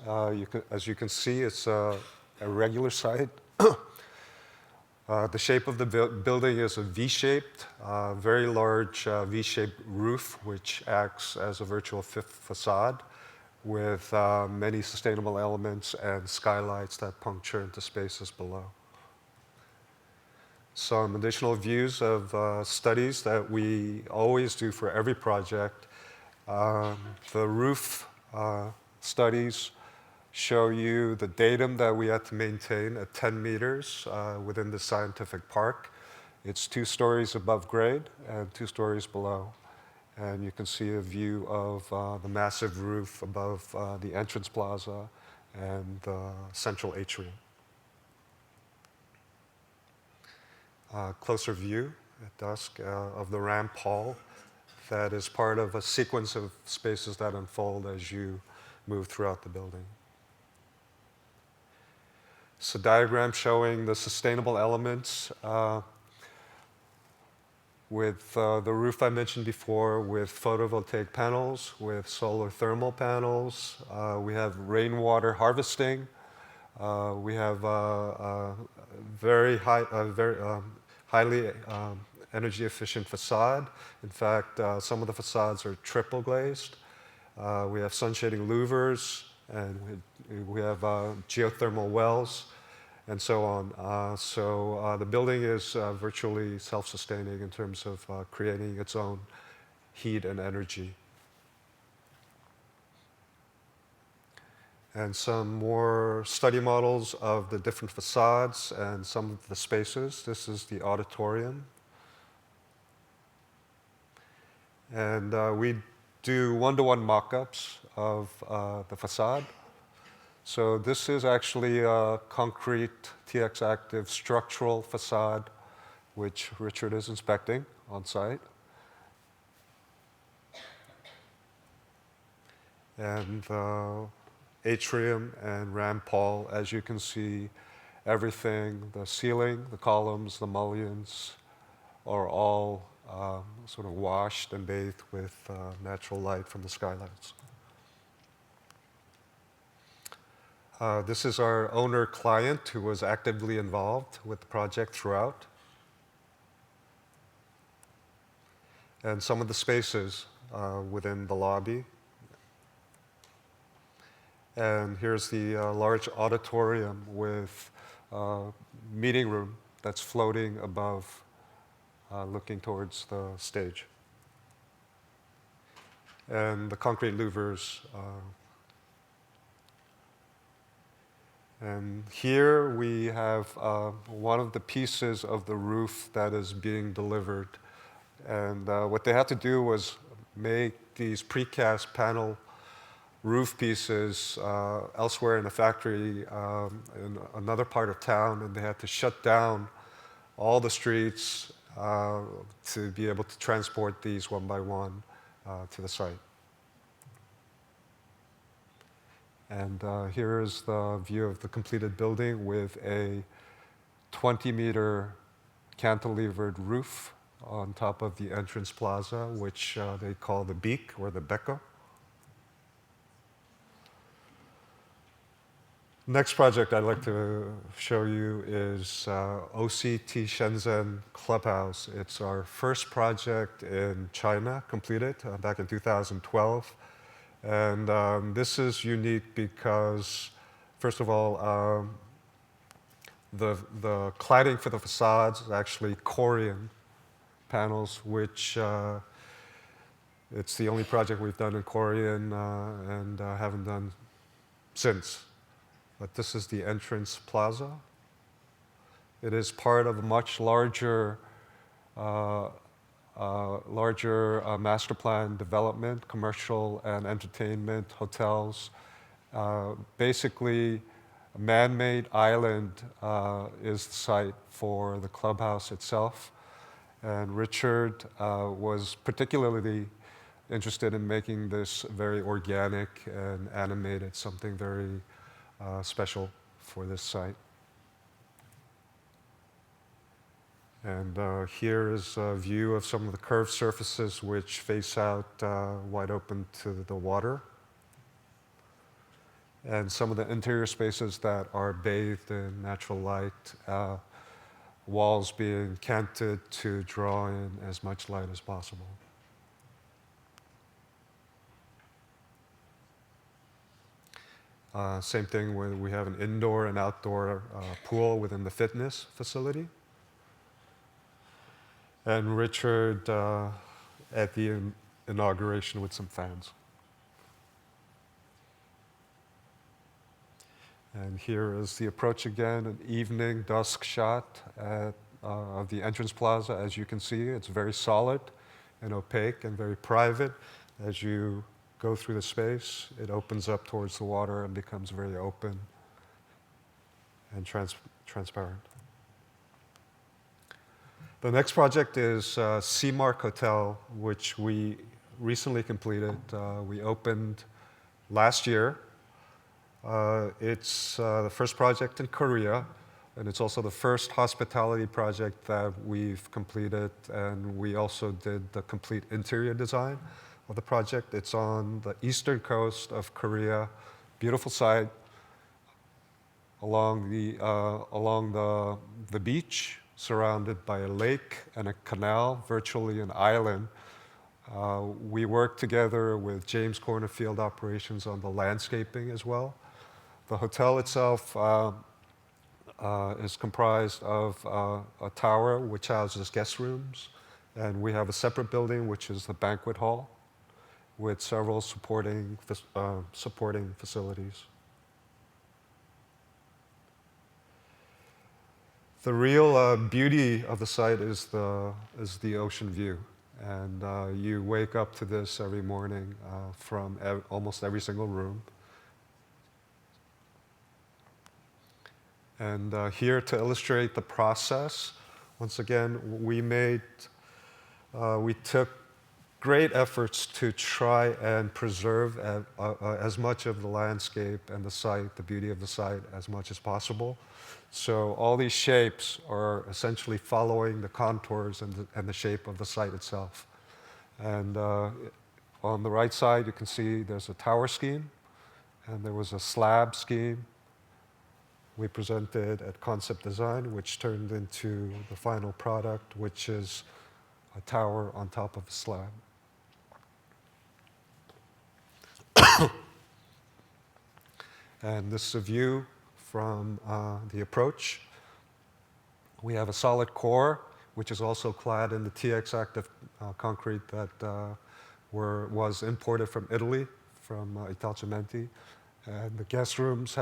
[SPEAKER 5] As you can see, it's a regular site. The shape of the building is a V-shaped, very large V-shaped roof, which acts as a virtual fifth facade with many sustainable elements and skylights that puncture into spaces below. Some additional views of studies that we always do for every project. The roof studies show you the datum that we had to maintain at 10 meters within the scientific park. It's 2 stories above grade and 2 stories below. And you can see a view of the massive roof above the entrance plaza and the central atrium. Closer view at dusk of the ramp hall that is part of a sequence of spaces that unfold as you move throughout the building. It's a diagram showing the sustainable elements with the roof I mentioned before, with photovoltaic panels, with solar thermal panels. We have rainwater harvesting. We have very highly energy efficient facade. In fact, some of the facades are triple glazed. We have sun shading louvers, and we have geothermal wells, and so on. So the building is virtually self-sustaining in terms of creating its own heat and energy. And some more study models of the different facades and some of the spaces. This is the auditorium. And we do one-to-one mock-ups of the facade. So this is actually a concrete TX active structural facade, which Richard is inspecting on site. And the atrium and ramp hall, as you can see, everything, the ceiling, the columns, the mullions, are all sort of washed and bathed with natural light from the skylights. This is our owner-client who was actively involved with the project throughout. And some of the spaces within the lobby. And here's the large auditorium with meeting room that's floating above, looking towards the stage. And the concrete louvers. And here we have one of the pieces of the roof that is being delivered. And what they had to do was make these precast panel roof pieces elsewhere in the factory in another part of town, and they had to shut down all the streets to be able to transport these one by one to the site. And here is the view of the completed building with a 20-meter cantilevered roof on top of the entrance plaza, which they call the beak or the becco. Next project I'd like to show you is OCT Shenzhen Clubhouse. It's our first project in China, completed back in 2012. And this is unique because, first of all, the cladding for the facades is actually Korean panels, which it's the only project we've done in Korean and haven't done since. But this is the entrance plaza. It is part of a much larger master plan development, commercial and entertainment, hotels. Basically, a man-made island is the site for the clubhouse itself. And Richard was particularly interested in making this very organic and animated, something very special for this site. And here is a view of some of the curved surfaces which face out wide open to the water. And some of the interior spaces that are bathed in natural light, walls being canted to draw in as much light as possible. Same thing where we have an indoor and outdoor pool within the fitness facility. And Richard at the inauguration with some fans. And here is the approach again, an evening dusk shot of the entrance plaza. As you can see, it's very solid and opaque and very private. As you go through the space, it opens up towards the water and becomes very open and transparent. The next project is Seamark Hotel, which we recently completed. We opened last year. It's the first project in Korea, and it's also the first hospitality project that we've completed, and we also did the complete interior design of the project. It's on the eastern coast of Korea, beautiful site along the beach, surrounded by a lake and a canal, virtually an island. We worked together with James Corner Field Operations on the landscaping as well. The hotel itself is comprised of a tower which houses guest rooms, and we have a separate building which is the banquet hall with several supporting facilities. The real beauty of the site is the ocean view, and you wake up to this every morning from almost every single room. And here to illustrate the process, once again, we took great efforts to try and preserve as much of the landscape and the site, the beauty of the site, as much as possible. So all these shapes are essentially following the contours and the shape of the site itself. And on the right side, you can see there's a tower scheme, and there was a slab scheme we presented at concept design, which turned into the final product, which is a tower on top of a slab. And this is a view from the approach. We have a solid core, which is also clad in the TX active concrete that was imported from Italy, from Italcementi. And the guest rooms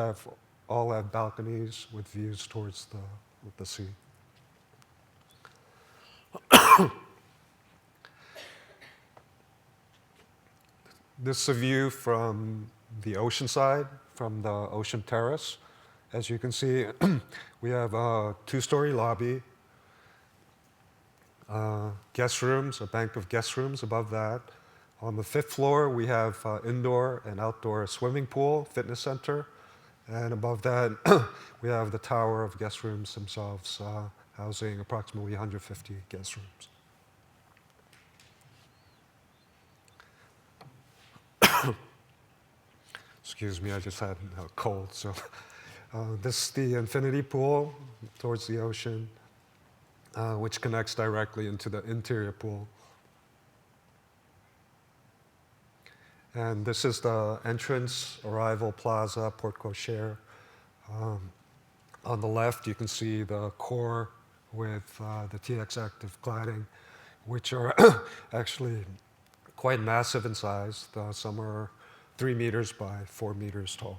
[SPEAKER 5] all have balconies with views towards the sea. This is a view from the ocean side, from the ocean terrace. As you can see, we have a two-story lobby, guest rooms, a bank of guest rooms above that. On the 5th floor, we have indoor and outdoor swimming pool, fitness center. And above that, we have the tower of guest rooms themselves, housing approximately 150 guest rooms. Excuse me, I just had a cold, so This is the infinity pool towards the ocean, which connects directly into the interior pool. And this is the entrance, arrival plaza, porte cochere. On the left, you can see the core with the TX active cladding, which are actually quite massive in size. Some are 3 meters by 4 meters tall.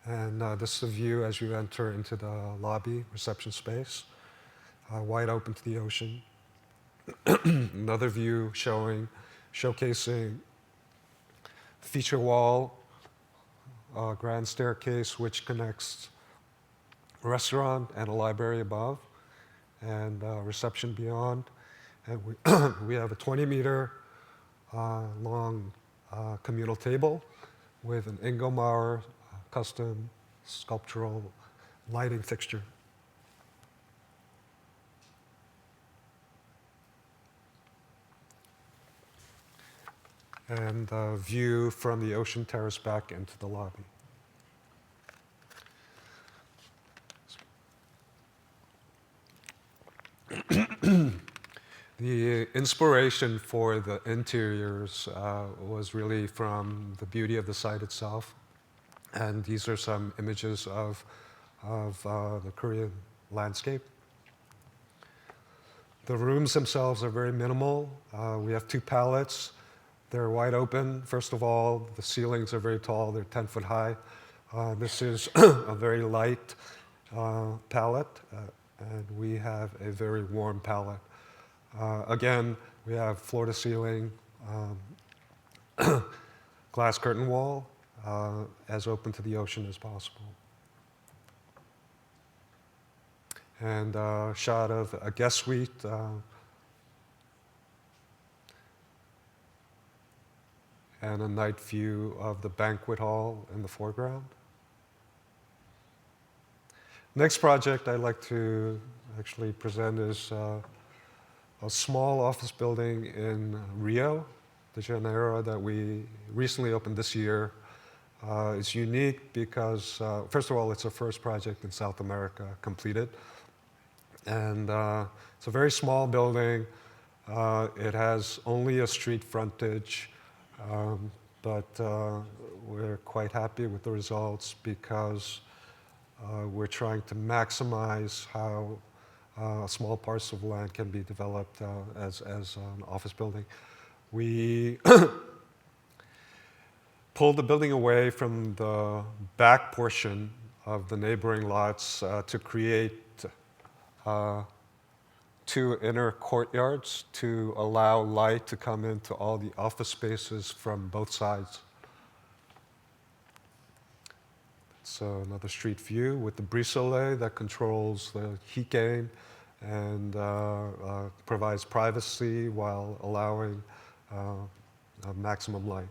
[SPEAKER 5] And this is the view as you enter into the lobby reception space, wide open to the ocean. Another view showcasing feature wall, grand staircase which connects a restaurant and a library above, and reception beyond. And we have a 20-meter long communal table with an Ingomar custom sculptural lighting fixture. And a view from the ocean terrace back into the lobby. The inspiration for the interiors was really from the beauty of the site itself. And these are some images of the Korean landscape. The rooms themselves are very minimal. We have 2 palettes. They're wide open. First of all, the ceilings are very tall. They're 10 foot high. This is a very light palette, and we have a very warm palette. Again, we have floor to ceiling, glass curtain wall, as open to the ocean as possible. And a shot of a guest suite. And a night view of the banquet hall in the foreground. Next project I'd like to actually present is a small office building in Rio de Janeiro that we recently opened this year. It's unique because, first of all, it's our first project in South America completed. And it's a very small building. It has only a street frontage. But we're quite happy with the results because we're trying to maximize how a small parcel of land can be developed as an office building. We pulled the building away from the back portion of the neighboring lots to create 2 inner courtyards to allow light to come into all the office spaces from both sides. So another street view with the brise soleil that controls the heat gain and provides privacy while allowing maximum light.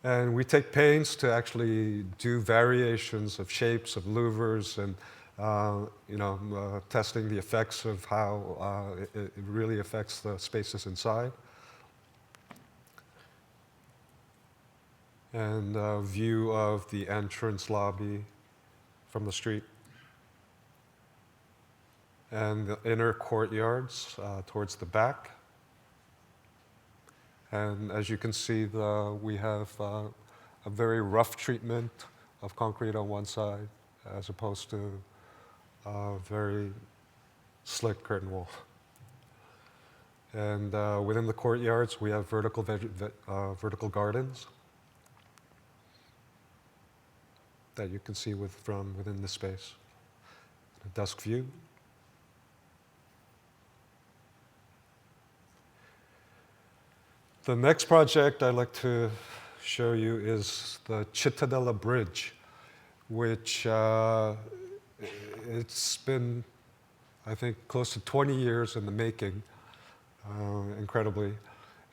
[SPEAKER 5] And we take pains to actually do variations of shapes of louvers and testing the effects of how it really affects the spaces inside. And a view of the entrance lobby from the street. And the inner courtyards towards the back. And as you can see, we have a very rough treatment of concrete on one side as opposed to very slick curtain wall. And within the courtyards, we have vertical gardens that you can see from within the space. A dusk view. The next project I'd like to show you is the Cittadella Bridge, which it's been, I think, close to 20 years in the making, incredibly.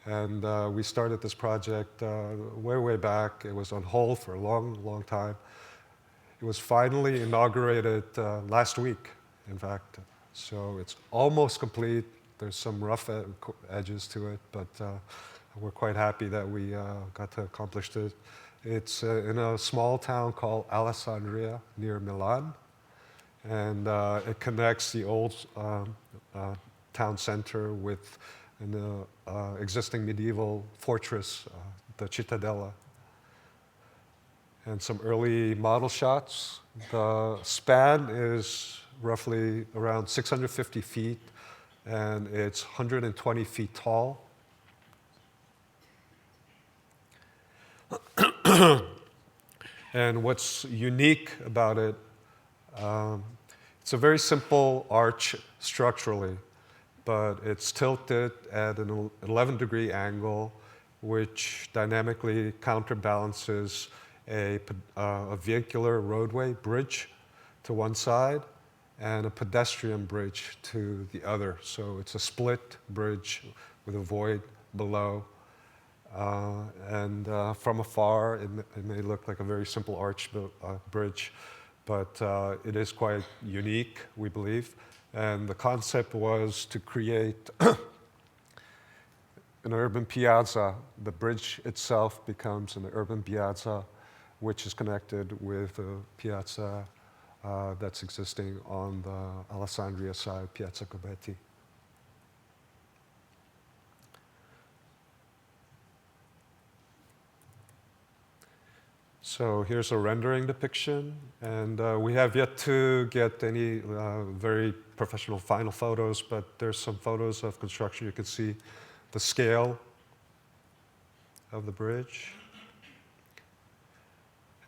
[SPEAKER 5] And we started this project way back. It was on hold for a long time. It was finally inaugurated last week, in fact. So it's almost complete. There's some rough edges to it, but we're quite happy that we got to accomplish it. It's in a small town called Alessandria near Milan, and it connects the old town center with an existing medieval fortress, the Cittadella. And some early model shots. The span is roughly around 650 feet, and it's 120 feet tall. And what's unique about it, it's a very simple arch structurally, but it's tilted at an 11-degree angle, which dynamically counterbalances a vehicular roadway bridge to one side and a pedestrian bridge to the other. So it's a split bridge with a void below. And from afar, it may look like a very simple arch bridge, but it is quite unique, we believe. And the concept was to create an urban piazza. The bridge itself becomes an urban piazza, which is connected with a piazza that's existing on the Alessandria side, Piazza Gobetti. So here's a rendering depiction, and we have yet to get any very professional final photos, but there's some photos of construction. You can see the scale of the bridge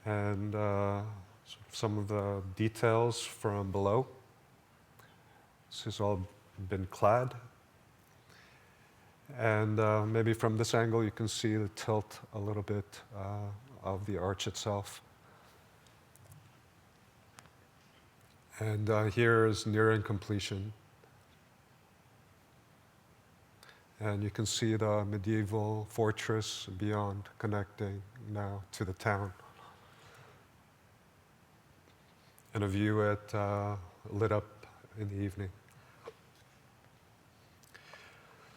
[SPEAKER 5] and some of the details from below. This has all been clad. And maybe from this angle you can see the tilt a little bit of the arch itself. And here is nearing completion. And you can see the medieval fortress beyond, connecting now to the town. And a view lit up in the evening.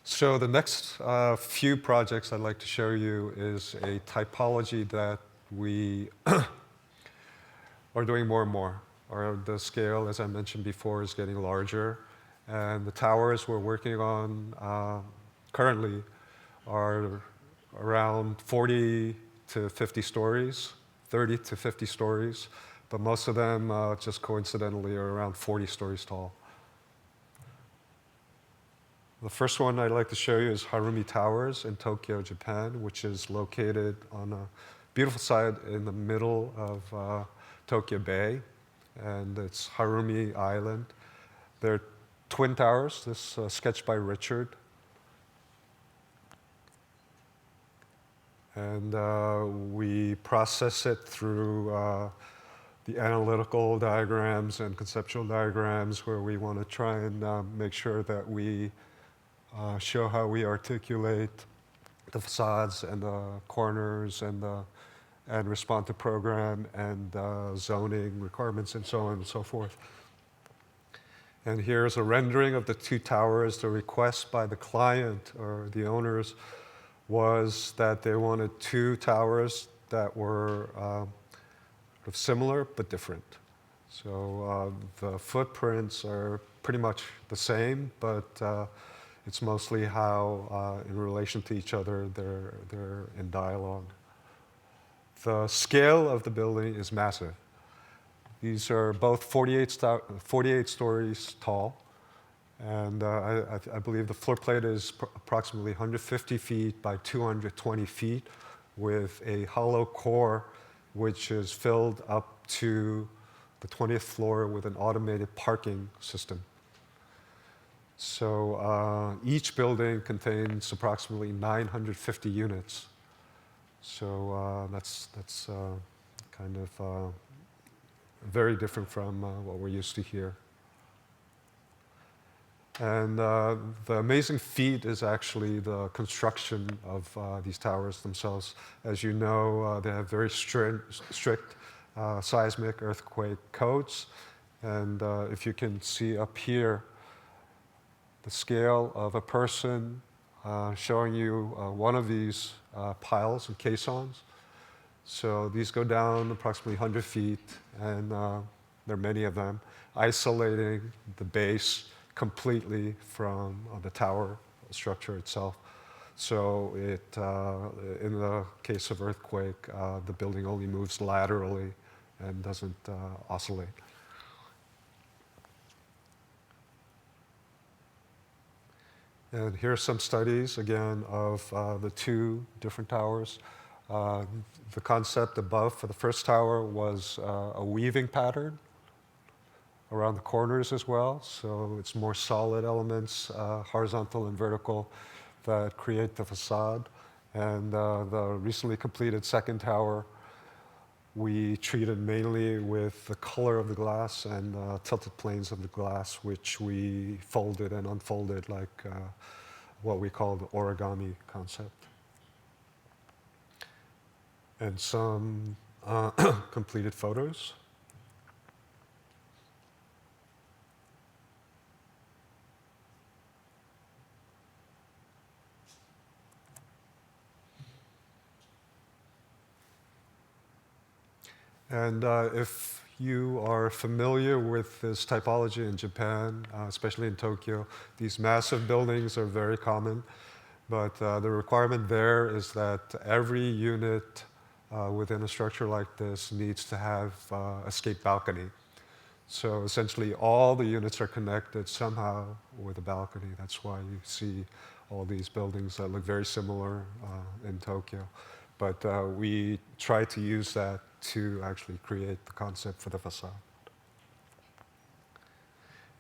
[SPEAKER 5] So the next few projects I'd like to show you is a typology that we are doing more and more. The scale, as I mentioned before, is getting larger. And the towers we're working on currently are around 40 to 50 stories, 30 to 50 stories. But most of them, just coincidentally, are around 40 stories tall. The first one I'd like to show you is Harumi Towers in Tokyo, Japan, which is located on a beautiful site in the middle of Tokyo Bay, and it's Harumi Island. They're twin towers, this sketched by Richard. And we process it through the analytical diagrams and conceptual diagrams, where we want to try and make sure that we show how we articulate the facades and the corners and respond to program and zoning requirements and so on and so forth. And here's a rendering of the two towers. The request by the client or the owners was that they wanted two towers that were similar but different. So the footprints are pretty much the same, but it's mostly how, in relation to each other, they're in dialogue. The scale of the building is massive. These are both 48 stories tall, and I believe the floor plate is approximately 150 feet by 220 feet with a hollow core which is filled up to the 20th floor with an automated parking system. So each building contains approximately 950 units. So that's kind of very different from what we're used to here. And the amazing feat is actually the construction of these towers themselves. As you know, they have very strict seismic earthquake codes. And if you can see up here, the scale of a person, showing you one of these piles and caissons. So these go down approximately 100 feet, and there are many of them, isolating the base completely from the tower structure itself. So in the case of earthquake, the building only moves laterally and doesn't oscillate. And here are some studies, again, of the two different towers. The concept above for the first tower was a weaving pattern around the corners as well. So it's more solid elements, horizontal and vertical, that create the facade. And the recently completed second tower, we treated mainly with the color of the glass and tilted planes of the glass, which we folded and unfolded like what we call the origami concept. And some completed photos. And if you are familiar with this typology in Japan, especially in Tokyo, these massive buildings are very common. But the requirement there is that every unit within a structure like this needs to have escape balcony. So essentially all the units are connected somehow with a balcony. That's why you see all these buildings that look very similar in Tokyo. But we try to use that to actually create the concept for the facade.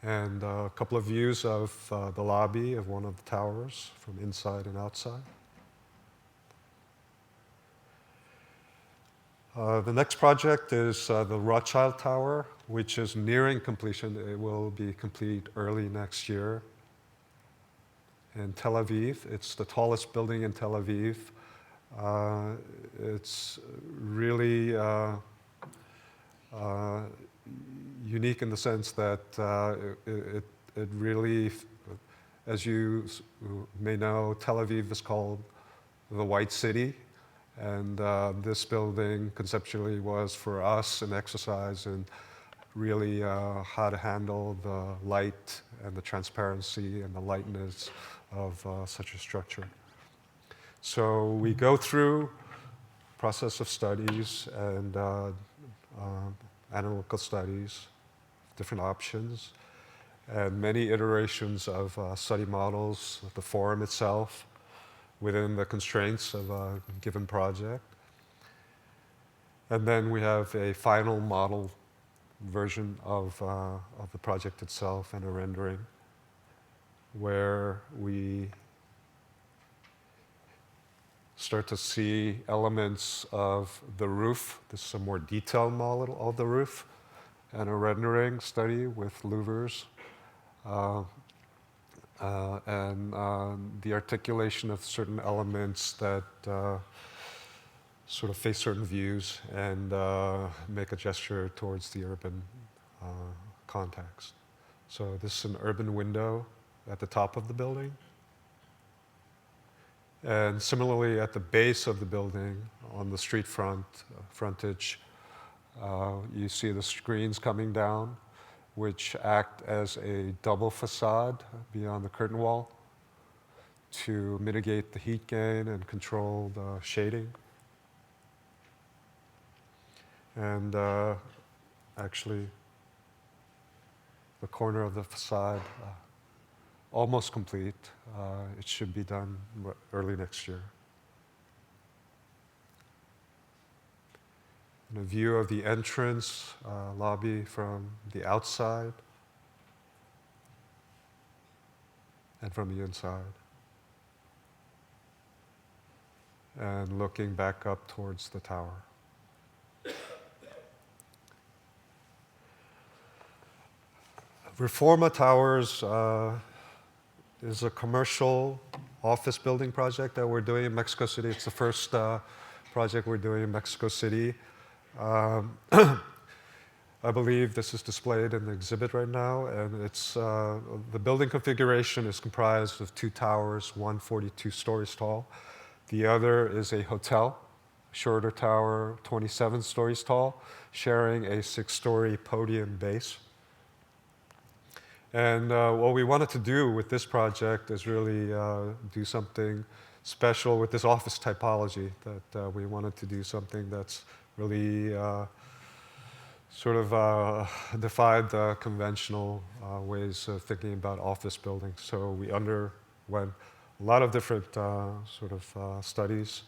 [SPEAKER 5] And a couple of views of the lobby of one of the towers from inside and outside. The next project is the Rothschild Tower, which is nearing completion. It will be complete early next year in Tel Aviv. It's the tallest building in Tel Aviv. It's really unique in the sense that it really, as you may know, Tel Aviv is called the White City. And this building conceptually was for us an exercise in really how to handle the light and the transparency and the lightness of such a structure. So we go through process of studies and analytical studies, different options, and many iterations of study models, the forum itself, within the constraints of a given project. And then we have a final model version of the project itself and a rendering where we start to see elements of the roof. This is a more detailed model of the roof and a rendering study with louvers. And the articulation of certain elements that sort of face certain views and make a gesture towards the urban context. So this is an urban window at the top of the building. And similarly, at the base of the building, on the street frontage, you see the screens coming down, which act as a double facade beyond the curtain wall to mitigate the heat gain and control the shading. And actually, the corner of the facade, almost complete. It should be done early next year. And a view of the entrance lobby from the outside and from the inside. And looking back up towards the tower. Reforma Towers is a commercial office building project that we're doing in Mexico City. It's the first project we're doing in Mexico City. I believe this is displayed in the exhibit right now, and it's, the building configuration is comprised of 2 towers, one 42 stories tall. The other is a hotel, shorter tower, 27 stories tall, sharing a 6-story podium base. And what we wanted to do with this project is really do something special with this office typology, that we wanted to do something that's really sort of defied the conventional ways of thinking about office buildings. So we underwent a lot of different sort of studies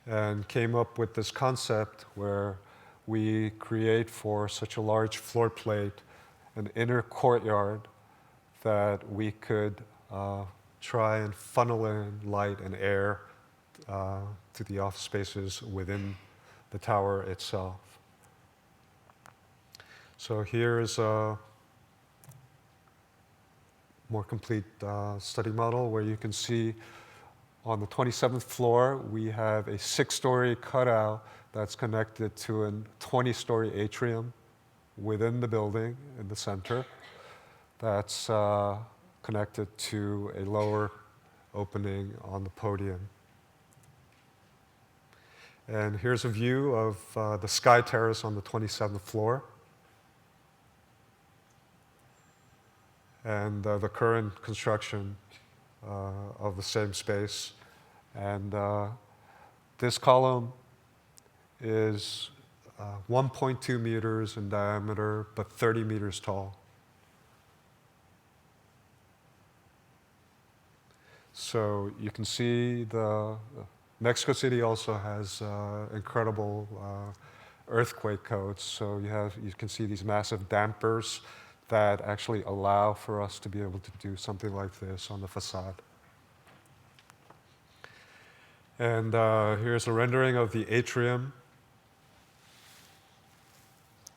[SPEAKER 5] and came up with this concept where we create for such a large floor plate an inner courtyard that we could try and funnel in light and air to the office spaces within the tower itself. So here's a more complete study model where you can see on the 27th floor we have a 6-story cutout that's connected to a 20-story atrium within the building in the center that's connected to a lower opening on the podium. And here's a view of the sky terrace on the 27th floor. And the current construction of the same space. And this column is 1.2 meters in diameter, but 30 meters tall. So you can see Mexico City also has incredible earthquake codes. So you can see these massive dampers that actually allow for us to be able to do something like this on the facade. And here's a rendering of the atrium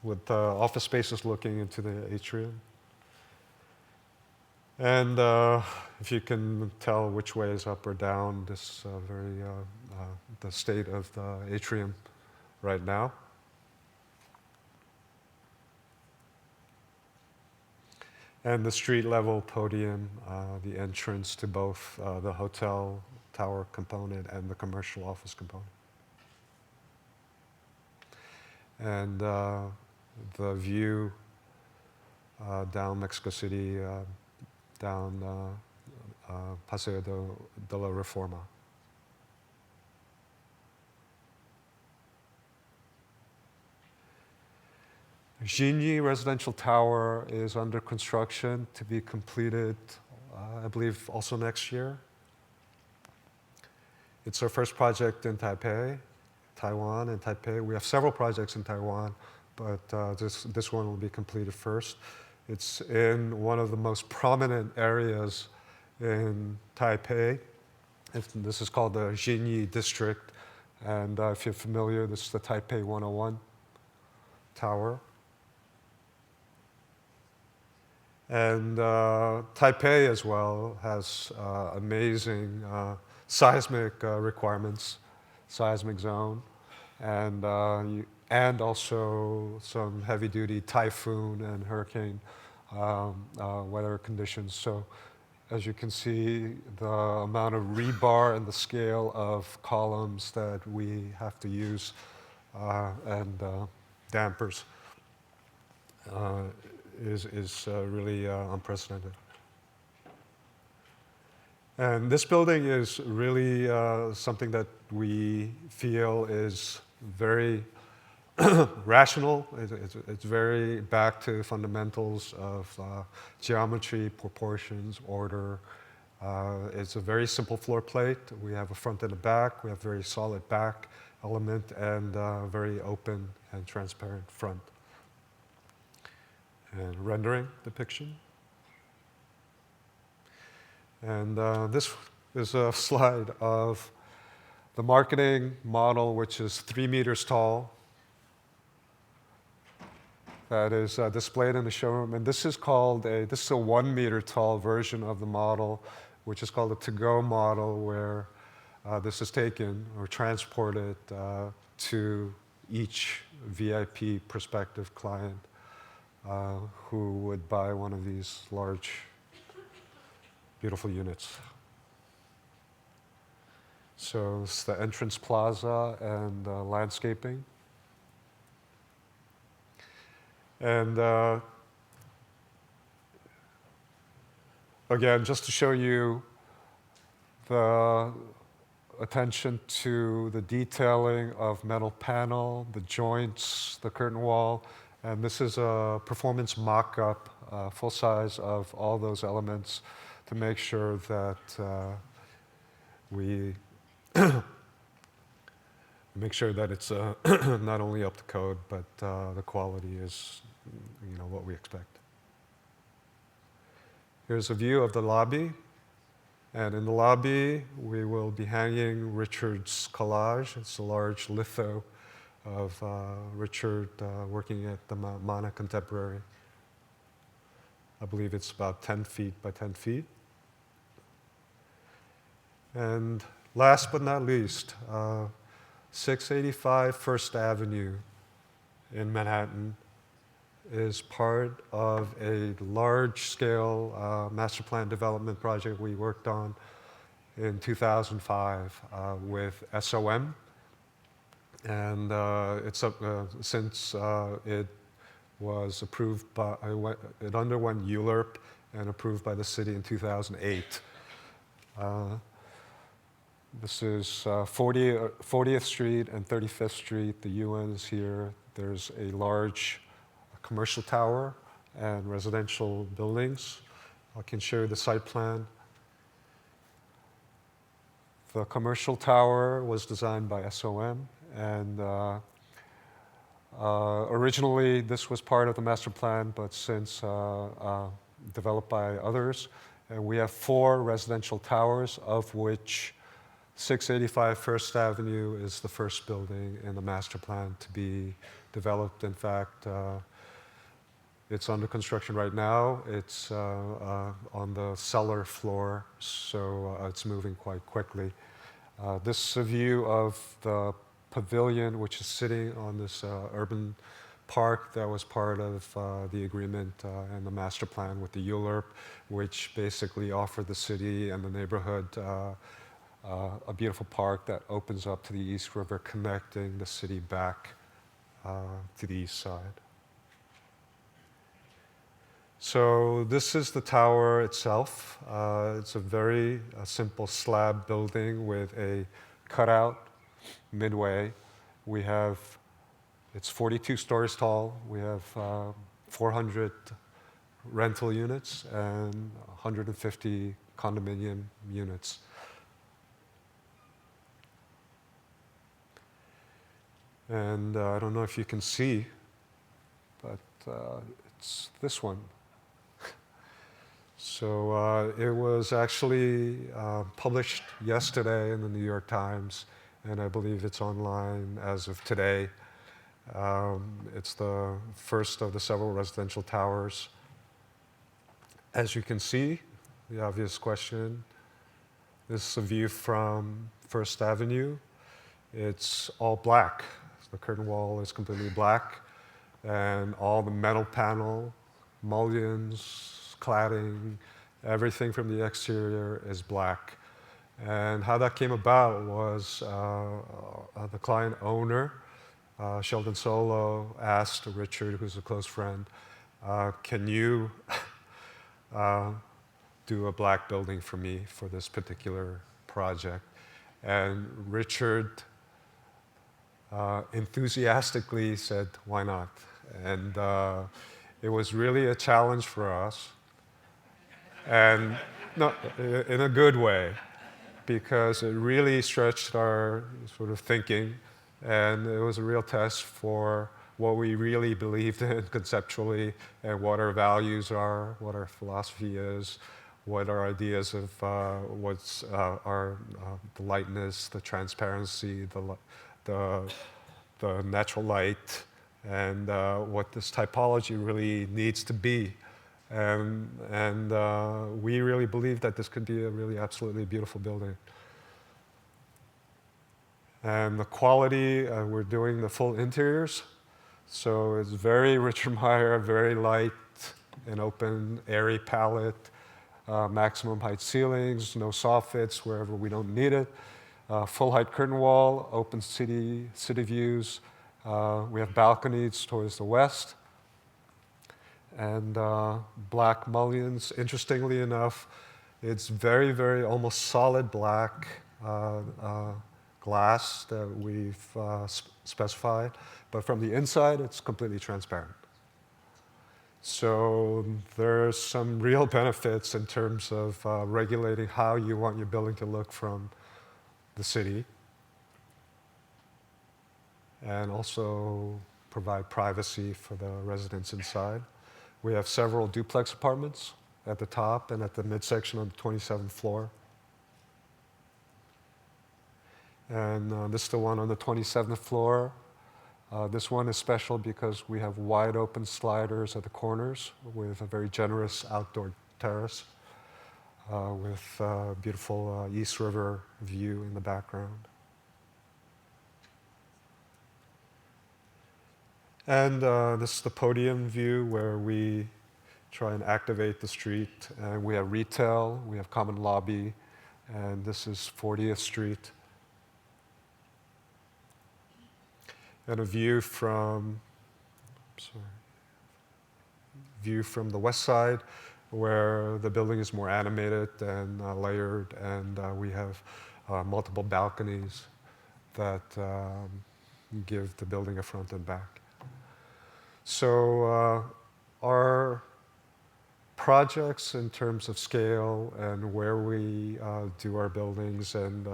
[SPEAKER 5] with the office spaces looking into the atrium. And if you can tell which way is up or down, this the state of the atrium right now. And the street level podium, the entrance to both the hotel tower component and the commercial office component. And the view down Mexico City, down Paseo de la Reforma. Gigny Residential Tower is under construction to be completed, I believe, also next year. It's our first project in Taiwan and Taipei. We have several projects in Taiwan, but this one will be completed first. It's in one of the most prominent areas in Taipei. This is called the Gigny District. And if you're familiar, this is the Taipei 101 Tower. And Taipei as well has amazing seismic requirements, seismic zone, and also some heavy-duty typhoon and hurricane weather conditions. So as you can see, the amount of rebar and the scale of columns that we have to use and dampers is really unprecedented. And this building is really something that we feel is very rational. It's very back to fundamentals of geometry, proportions, order. It's a very simple floor plate. We have a front and a back. We have a very solid back element and very open and transparent front. And rendering depiction. And this is a slide of the marketing model, which is 3 meters tall. That is displayed in the showroom. And this is a 1 meter tall version of the model, which is called a to-go model, where this is taken or transported to each VIP prospective client who would buy one of these large, beautiful units. So it's the entrance plaza and landscaping. And again, just to show you the attention to the detailing of metal panel, the joints, the curtain wall, and this is a performance mock-up, full size of all those elements to make sure that we make sure that it's not only up to code, but the quality is, what we expect. Here's a view of the lobby. And in the lobby, we will be hanging Richard's collage. It's a large litho of Richard working at the Mana Contemporary. I believe it's about 10 feet by 10 feet. And last but not least, 685 First Avenue in Manhattan is part of a large-scale master plan development project we worked on in 2005 with SOM. And since it was approved by, it underwent ULURP and approved by the city in 2008. This is 40th Street and 35th Street. The UN is here. There's a large commercial tower and residential buildings. I can show you the site plan. The commercial tower was designed by SOM, and originally this was part of the master plan, but since developed by others, and we have 4 residential towers, of which 685 First Avenue is the first building in the master plan to be developed. In fact, it's under construction right now. It's on the cellar floor, so it's moving quite quickly. This is a view of the pavilion, which is sitting on this urban park that was part of the agreement and the master plan with the ULURP, which basically offered the city and the neighborhood a beautiful park that opens up to the East River, connecting the city back to the east side. So this is the tower itself. It's a very simple slab building with a cutout midway. It's 42 stories tall. We have 400 rental units and 150 condominium units. And I don't know if you can see, but it's this one. So it was actually published yesterday in the New York Times, and I believe it's online as of today. It's the first of the several residential towers. As you can see, the obvious question, this is a view from First Avenue. It's all black. The curtain wall is completely black, and all the metal panel, mullions, cladding, everything from the exterior is black. And how that came about was the client owner, Sheldon Solo, asked Richard, who's a close friend, can you do a black building for me for this particular project? And Richard enthusiastically said, why not? And it was really a challenge for us. And no, in a good way, because it really stretched our sort of thinking, and it was a real test for what we really believed in conceptually, and what our values are, what our philosophy is, what our ideas of what's our the lightness, the transparency, the natural light, and what this typology really needs to be. And we really believe that this could be a really absolutely beautiful building. And the quality, we're doing the full interiors. So it's very Richard Meier, very light and open, airy palette, maximum height ceilings, no soffits wherever we don't need it. Full height curtain wall, open city views. We have balconies towards the west. And black mullions. Interestingly enough, it's very, very almost solid black glass that we've specified. But from the inside, it's completely transparent. So there's some real benefits in terms of regulating how you want your building to look from the city, and also provide privacy for the residents inside. We have several duplex apartments at the top and at the midsection on the 27th floor. And this is the one on the 27th floor. This one is special because we have wide open sliders at the corners with a very generous outdoor terrace with a beautiful East River view in the background. And this is the podium view where we try and activate the street. And we have retail, we have common lobby, and this is 40th Street. And a view from, the west side, where the building is more animated and layered, and we have multiple balconies that give the building a front and back. So our projects in terms of scale and where we do our buildings and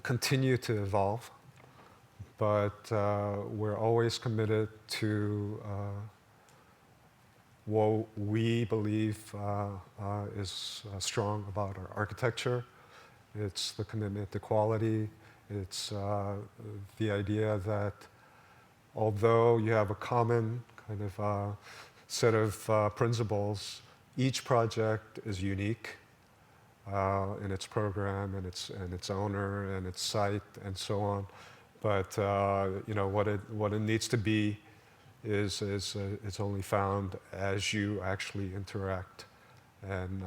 [SPEAKER 5] continue to evolve. But we're always committed to what we believe is strong about our architecture. It's the commitment to quality. It's the idea that although you have a common kind of set of principles, each project is unique in its program and its owner and its site and so on. But you know what it needs to be is it's only found as you actually interact and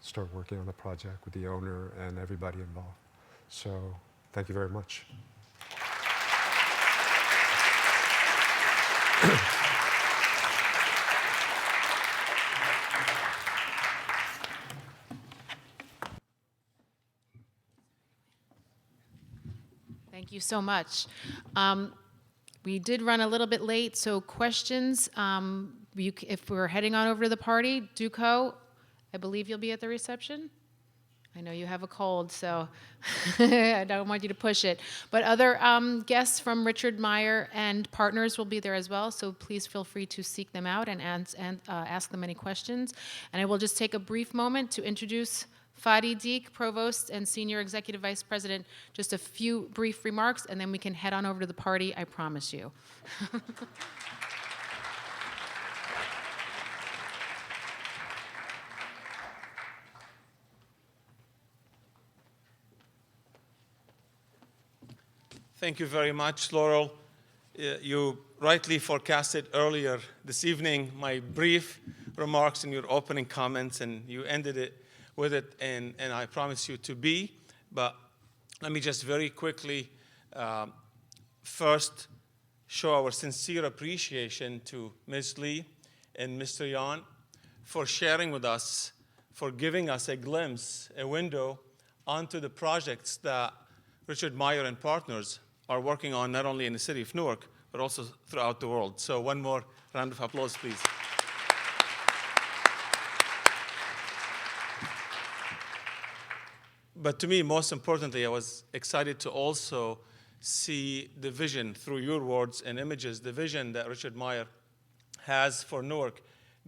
[SPEAKER 5] start working on the project with the owner and everybody involved. So thank you very much.
[SPEAKER 1] Thank you so much. We did run a little bit late, so questions. If we're heading on over to the party, Dukho, I believe you'll be at the reception. I know you have a cold, so I don't want you to push it. But other guests from Richard Meier and Partners will be there as well, so please feel free to seek them out and ask them any questions. And I will just take a brief moment to introduce Fadi Deek, Provost and Senior Executive Vice President. Just a few brief remarks, and then we can head on over to the party, I promise you.
[SPEAKER 6] Thank you very much, Laurel. You rightly forecasted earlier this evening my brief remarks in your opening comments, and you ended it with it, and I promise you to be. But let me just very quickly first show our sincere appreciation to Ms. Lee and Mr. Yeon for sharing with us, for giving us a glimpse, a window onto the projects that Richard Meier and Partners are working on, not only in the city of Newark, but also throughout the world. So one more round of applause, please. But to me, most importantly, I was excited to also see the vision through your words and images, the vision that Richard Meier has for Newark.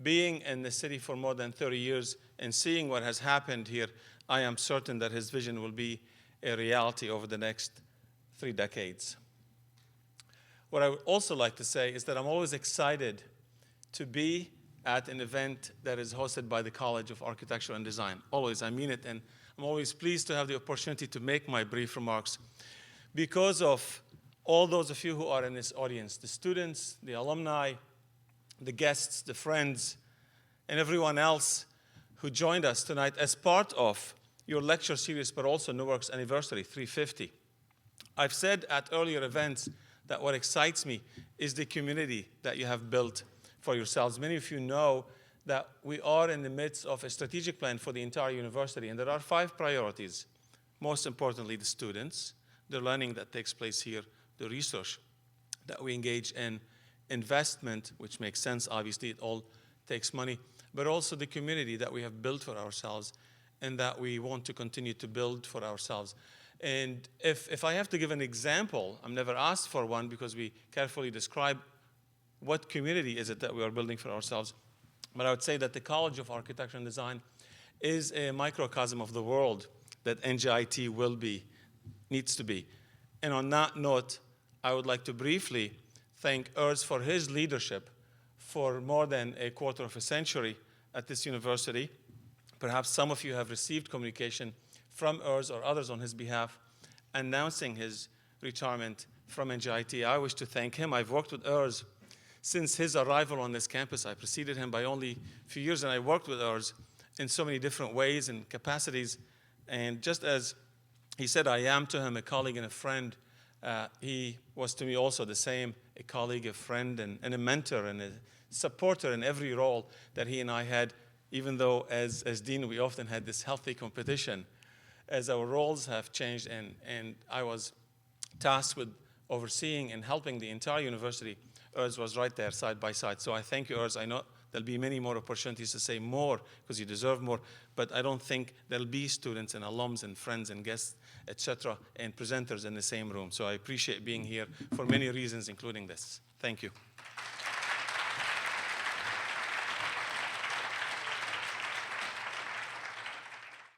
[SPEAKER 6] Being in the city for more than 30 years and seeing what has happened here, I am certain that his vision will be a reality over the next 3 decades. What I would also like to say is that I'm always excited to be at an event that is hosted by the College of Architecture and Design. Always, I mean it, and I'm always pleased to have the opportunity to make my brief remarks because of all those of you who are in this audience, the students, the alumni, the guests, the friends, and everyone else who joined us tonight as part of your lecture series, but also Newark's anniversary, 350. I've said at earlier events that what excites me is the community that you have built for yourselves. Many of you know that we are in the midst of a strategic plan for the entire university, and there are 5 priorities. Most importantly, the students, the learning that takes place here, the research that we engage in, investment, which makes sense, obviously, it all takes money, but also the community that we have built for ourselves and that we want to continue to build for ourselves. And if I have to give an example, I'm never asked for one because we carefully describe what community is it that we are building for ourselves. But I would say that the College of Architecture and Design is a microcosm of the world that NJIT will be, needs to be. And on that note, I would like to briefly thank Urs for his leadership for more than a quarter of a century at this university. Perhaps some of you have received communication from Urs or others on his behalf announcing his retirement from NJIT. I wish to thank him. I've worked with Urs since his arrival on this campus. I preceded him by only a few years, and I worked with Urs in so many different ways and capacities. And just as he said, I am to him a colleague and a friend, he was to me also the same, a colleague, a friend, and a mentor, and a supporter in every role that he and I had, even though as dean we often had this healthy competition. As our roles have changed and I was tasked with overseeing and helping the entire university, Urs was right there side by side. So I thank you, Urs. I know there'll be many more opportunities to say more because you deserve more, but I don't think there'll be students and alums and friends and guests, etc., and presenters in the same room. So I appreciate being here for many reasons, including this. Thank you.